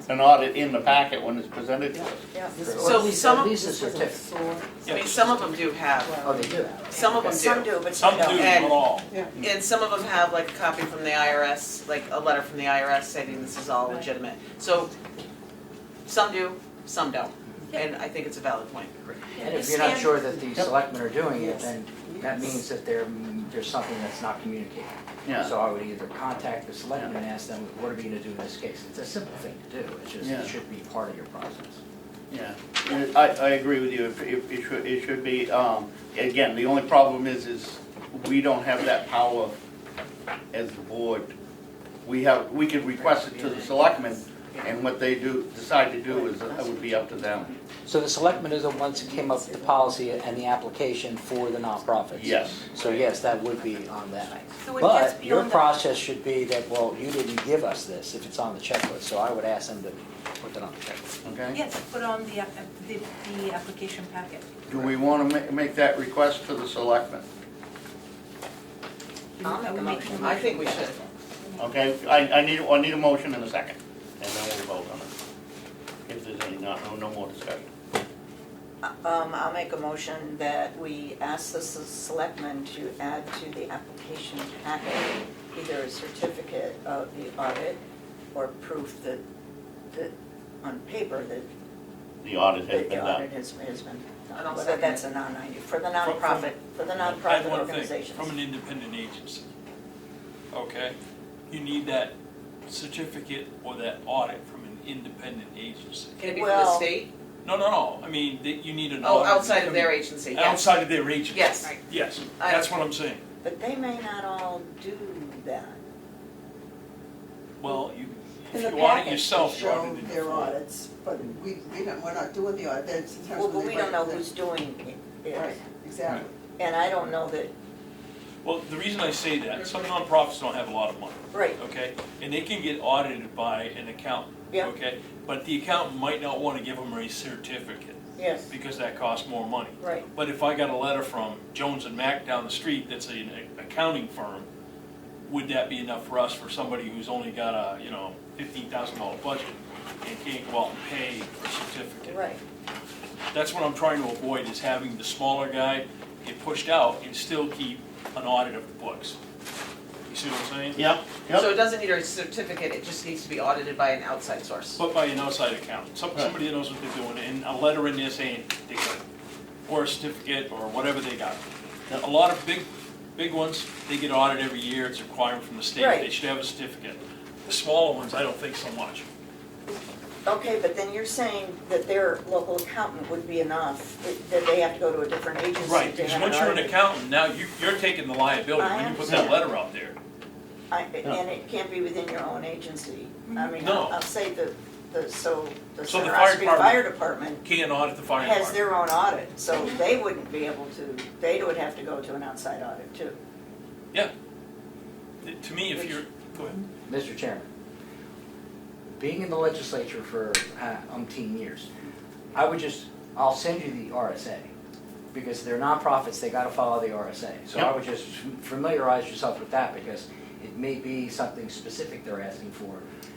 an audit in the packet when it's presented to us. Yeah. So At least a certificate. I mean, some of them do have, Oh, they do? some of them Some do. do, but Some some do, don't. And- not all. And some of them have like a copy from the IRS, like a letter from the IRS stating this is all legitimate. So some do, some don't. And I think it's a valid point. And if you're not sure that the selectmen are doing it, then that means that there's something that's not communicated. Yeah. So I would either contact the selectmen and ask them, what are we gonna do in this case? It's a simple thing to do, it's just, Yeah. it should be part of your process. Yeah, I agree with you. It should be, again, the only problem is we don't have that power as the board. We could request it to the selectmen, and what they decide to do is, it would be up to them. So the selectmen are the ones who came up with the policy and the application for the nonprofits? Yes. So yes, that would be on them. So it gets But your beyond the- process should be that, well, you didn't give us this if it's on the checklist, so I would ask them to put that on the checklist. Okay? Yes, put on the application packet. Do we want to make that request to the selectmen? I'll make a motion. I think we should. Okay, I need a motion in a second, and then we'll vote on it. If there's any, no more discussion. I'll make a motion that we ask the selectmen to add to the application packet either a certificate of the audit or proof that on paper that The audit has the been audit done. has been And done, I'll whether second that's it. a non-90, for the From- nonprofit, for the Add nonprofit one thing, organizations. from an independent agency. Okay? You need that certificate or that audit from an independent agency. Can it be from the Well- state? No, I mean, you need an Oh, audit. outside of their agency, yes. Outside of their agency. Yes. Yes, I- that's what I'm saying. But they may not all do that. Well, In if the you audit package, yourself, they you're show auditing their your audits, but we're not doing the audit, that's in terms Well, of but the. we don't know who's doing it. Right, exactly. And I don't know that Well, the reason I say that, some nonprofits don't have a lot of money. Right. Okay, and they can get audited by an accountant. Yeah. Okay, but the accountant might not want to give them a certificate. Yes. Because that costs more money. Right. But if I got a letter from Jones and Mack down the street that's an accounting firm, would that be enough for us, for somebody who's only got a, $15,000 budget and can't go out and pay for a certificate? Right. That's what I'm trying to avoid, is having the smaller guy get pushed out and still keep an audit of the books. You see what I'm saying? Yep, So it doesn't need a certificate, it just needs to be audited by an outside source. But by an outside accountant, somebody that knows what they're doing, and a letter in there saying they got it, or a certificate, or whatever they got. A lot of big ones, they get audited every year, it's a requirement from the state, Right. they should have a certificate. The smaller ones, I don't think so much. Okay, but then you're saying that their local accountant would be enough, that they have to go to a different agency Right, to because have once it you're an audited. accountant, now you're taking the liability I when you put that understand. letter out there. And it can't be within your own agency. I mean, No. I'll say the So the Center fire Ossipee department Fire Department can't audit the fire has department. their own audit, so they wouldn't be able to, they would have to go to an outside audit too. Yeah. To me, if you're, go ahead. Mr. Chairman, being in the legislature for umpteen years, I'll send you the RSA, because they're nonprofits, they gotta follow the RSA. So I would just familiarize yourself with that, because it may be something specific they're asking for.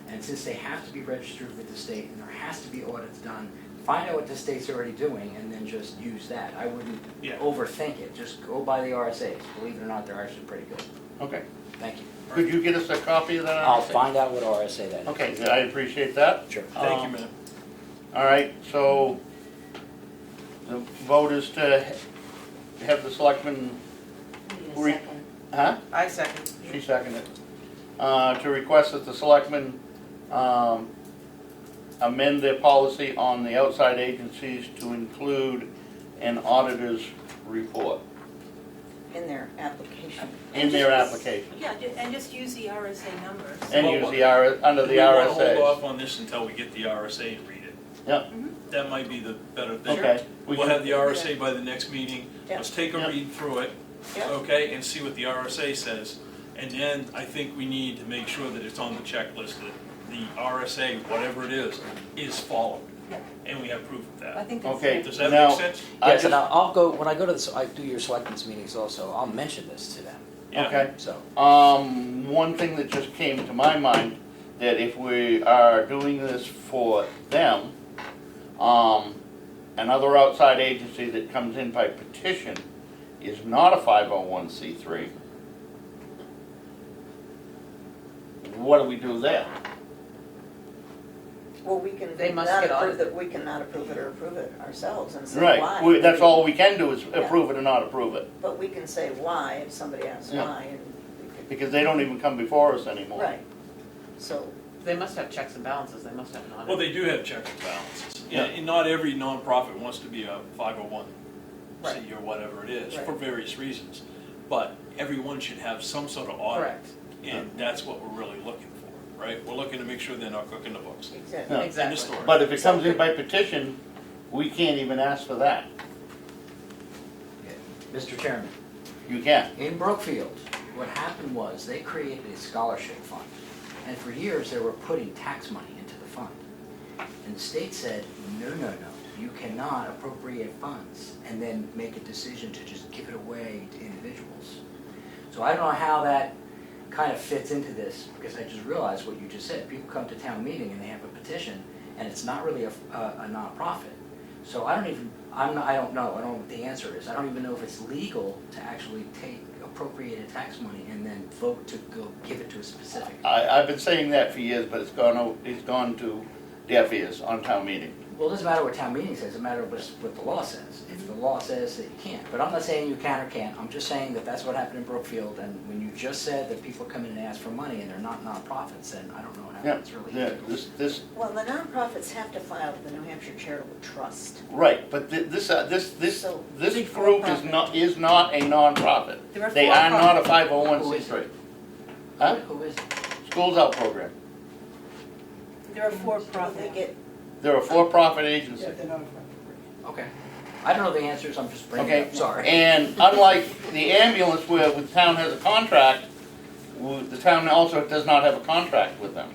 And since they have to be registered with the state, and there has to be audits done, find out what the state's already doing, and then just use that. I wouldn't overthink it, just go by the RSAs. Believe it or not, they're actually pretty good. Okay. Thank you. Could you get us a copy of that? I'll RSA? find out what RSA that is. Okay, I appreciate that. Sure. Thank you, man. All right, so the vote is to have the selectmen. Huh? I second. She seconded. To request that the selectmen amend their policy on the outside agencies to include an auditor's report In their application. in their application. Yeah, and just use the RSA numbers. And use the under the We want to hold RSAs. off on this until we get the RSA and read it. Yep. That might be the better thing. Okay. We'll have the RSA by the next meeting. Yeah. Let's take a Yeah. read through it, Yeah. okay, and see what the RSA says. And then I think we need to make sure that it's on the checklist, that the RSA, whatever it is followed. Yeah. And we have proof of I that. think that's Okay. it. Does that Now, make sense? I Yes, and just- I'll go, when I go to this, I do your selectmen's meetings also, I'll mention this to them, Yeah. Okay. so. One thing that just came to my mind, that if we are doing this for them, another outside agency that comes in by petition is not a 501c3. What do we do there? Well, we can They must not get approve audited. it, we can not approve it or approve it ourselves and say Right, why. that's all we can do is Yeah. approve it or not approve it, But we can say why if somebody asks Yeah. why and we could. because they don't even come before us anymore. Right. So, They must have checks and balances, they must have an audit. Well, they do have checks and balances. Yeah. And not every nonprofit wants to be a 501c Right. or whatever it is, Right. for various reasons. But everyone should have some sort of audit. Correct. And that's what we're really looking for, right? We're looking to make sure they're not cooking the books. exactly. Yeah. End of Exactly. story. But if it comes in by petition, we can't even ask for that. Mr. Chairman, You can. in Brookfield, what happened was they created a scholarship fund. And for years, they were putting tax money into the fund. And the state said, no, no, no, you cannot appropriate funds and then make a decision to just give it away to individuals. So I don't know how that kind of fits into this, because I just realized what you just said. People come to town meeting and they have a petition, and it's not really a nonprofit. So I don't know, I don't know what the answer is. I don't even know if it's legal to actually take appropriated tax money and then vote to go give it to a specific. I've been saying that for years, but it's gone to deaf ears on town meeting. Well, it doesn't matter what town meeting says, it matters what the law says. If the law says that you can't, but I'm not saying you can or can't, I'm just saying that that's what happened in Brookfield, and when you just said that people come in and ask for money and they're not nonprofits, then I don't know how Yeah, that's really. yeah, this, Well, the nonprofits have to file with the New Hampshire Charitable Trust. right, but this So, group is not a nonprofit. They're a They are not a for-profit. 501c3. Huh? Who is it? Schools Out program. They're a for-profit. They get, They're a for-profit agency. Okay. I don't know the answers, I'm just bringing it Okay, up, sorry. and unlike the ambulance where the town has a contract, the town also does not have a contract with them.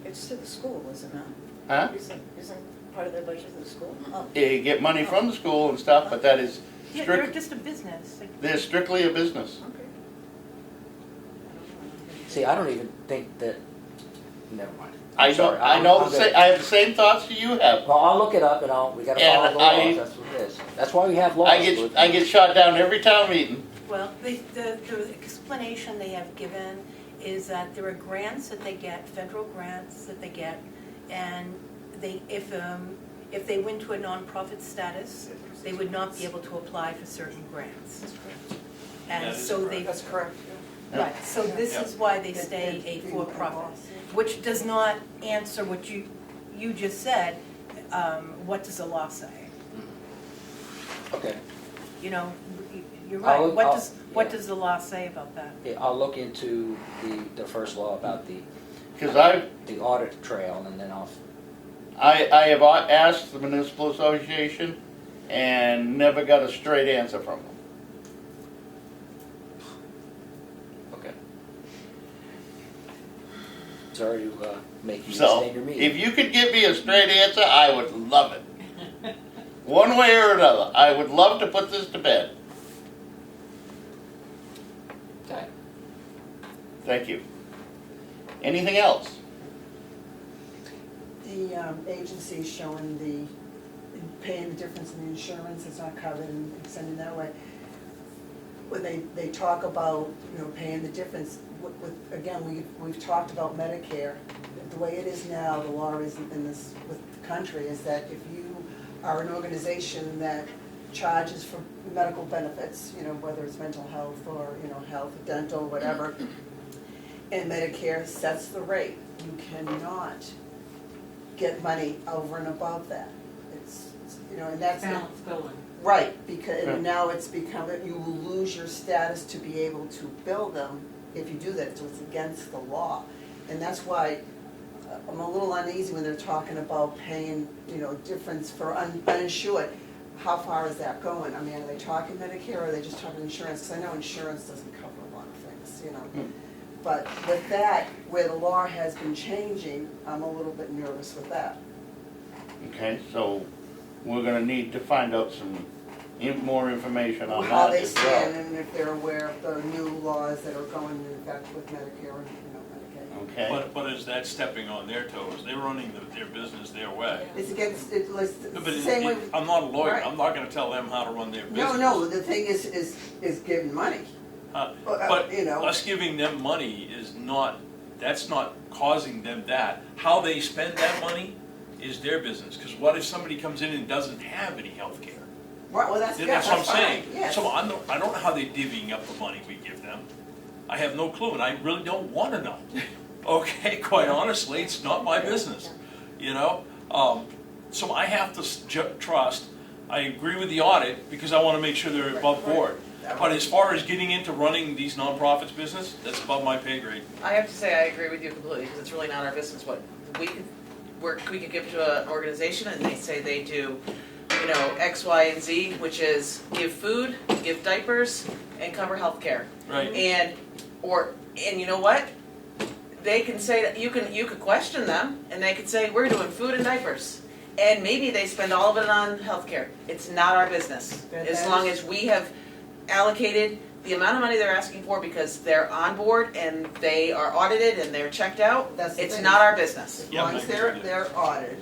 It's to the school, is it not? Huh? Isn't part of their budget to the school? Oh. They get money from the school and stuff, but that is Yeah, they're strict, just a business. they're strictly a business. See, I don't even think that, never mind. I Sorry, know, I know, I'm good. I have the same thoughts you have. Well, I'll look it up and we gotta follow And the laws, that's what it is. That's why we have laws. I get shot down every town meeting. Well, the explanation they have given is that there are grants that they get, federal grants that they get, and if they went to a nonprofit status, they would not be able to apply for certain grants. That's correct. And so they. That's correct. Right, so this is why they stay a for-profit, which does not answer what you just said. What does the law say? Okay, You know, you're right. What yeah. does the law say about that? yeah, I'll look into the first law about the audit trail, and then I have asked the municipal association and never got a straight answer from them. okay. Sorry to make you So, stay in your meeting. if you could give me a straight answer, I would love it. One way or another, I would love to put this to bed. Okay. Thank you. Anything else? The agency showing paying the difference in the insurance, it's not covered and sending that way. When they talk about, paying the difference, again, we've talked about Medicare. The way it is now, the law is in this, with the country, is that if you are an organization that charges for medical benefits, whether it's mental health or, health, dental, whatever, and Medicare sets the rate, you cannot get money over and above that. It's and that's Balance billing. right, because and now it's become that you will lose your status to be able to bill them if you do that. So it's against the law, and that's why I'm a little uneasy when they're talking about paying, difference for uninsured. How far is that going? I mean, are they talking Medicare or are they just talking insurance? Because I know insurance doesn't cover a lot of things, But with that, where the law has been changing, I'm a little bit nervous with that. Okay, so we're gonna need to find out some more information on How that they as well. stand and if they're aware of the new laws that are going into effect with Medicare and, Medicaid. Okay. But is that stepping on their toes? They're running their business their way. It's against, it's But the same way. I'm not a lawyer, Right. I'm not gonna tell them how to run their business. No, the thing is giving money. But us giving them money that's not causing them that. How they spend that money is their business, because what if somebody comes in and doesn't have any health care? Right, well, that's That's what I'm saying. fine, yes. So I don't know how they're divvying up the money we give them. I have no clue, and I really don't want to know. Okay, quite honestly, it's not my business, So I have to trust, I agree with the audit, because I want to make sure they're above board. But as far as getting into running these nonprofits business, that's above my pay grade. I have to say, I agree with you completely, because it's really not our business. What we could give to an organization, and they say they do, X, Y, and Z, which is give food, give diapers, and cover healthcare. Right. And you know what? They can say that you could question them, and they could say we're doing food and diapers, and maybe they spend all of it on healthcare. It's not our business, as long as we have allocated the amount of money they're asking for because they're on board and they are audited and they're checked out. It's not our business. As long as they're audited,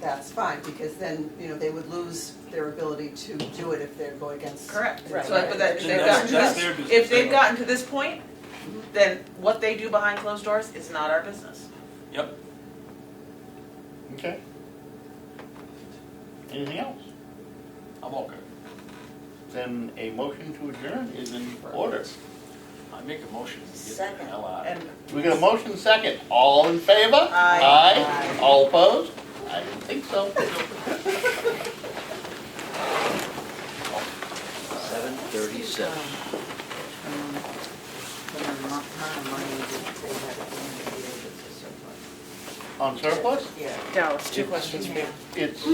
that's fine, because then, they would lose their ability to do it if they're going against. Correct. Right. So, but That's if they've gotten to this point, then what they do behind closed doors is not our business. Yep. Okay. Anything else? I'm okay. Then a motion to adjourn is in order. I make a motion to get the hell out of here. We got a motion second. All in favor? Aye. All opposed? I didn't think so. 7:37. On surplus? Dallas, two questions for you. It's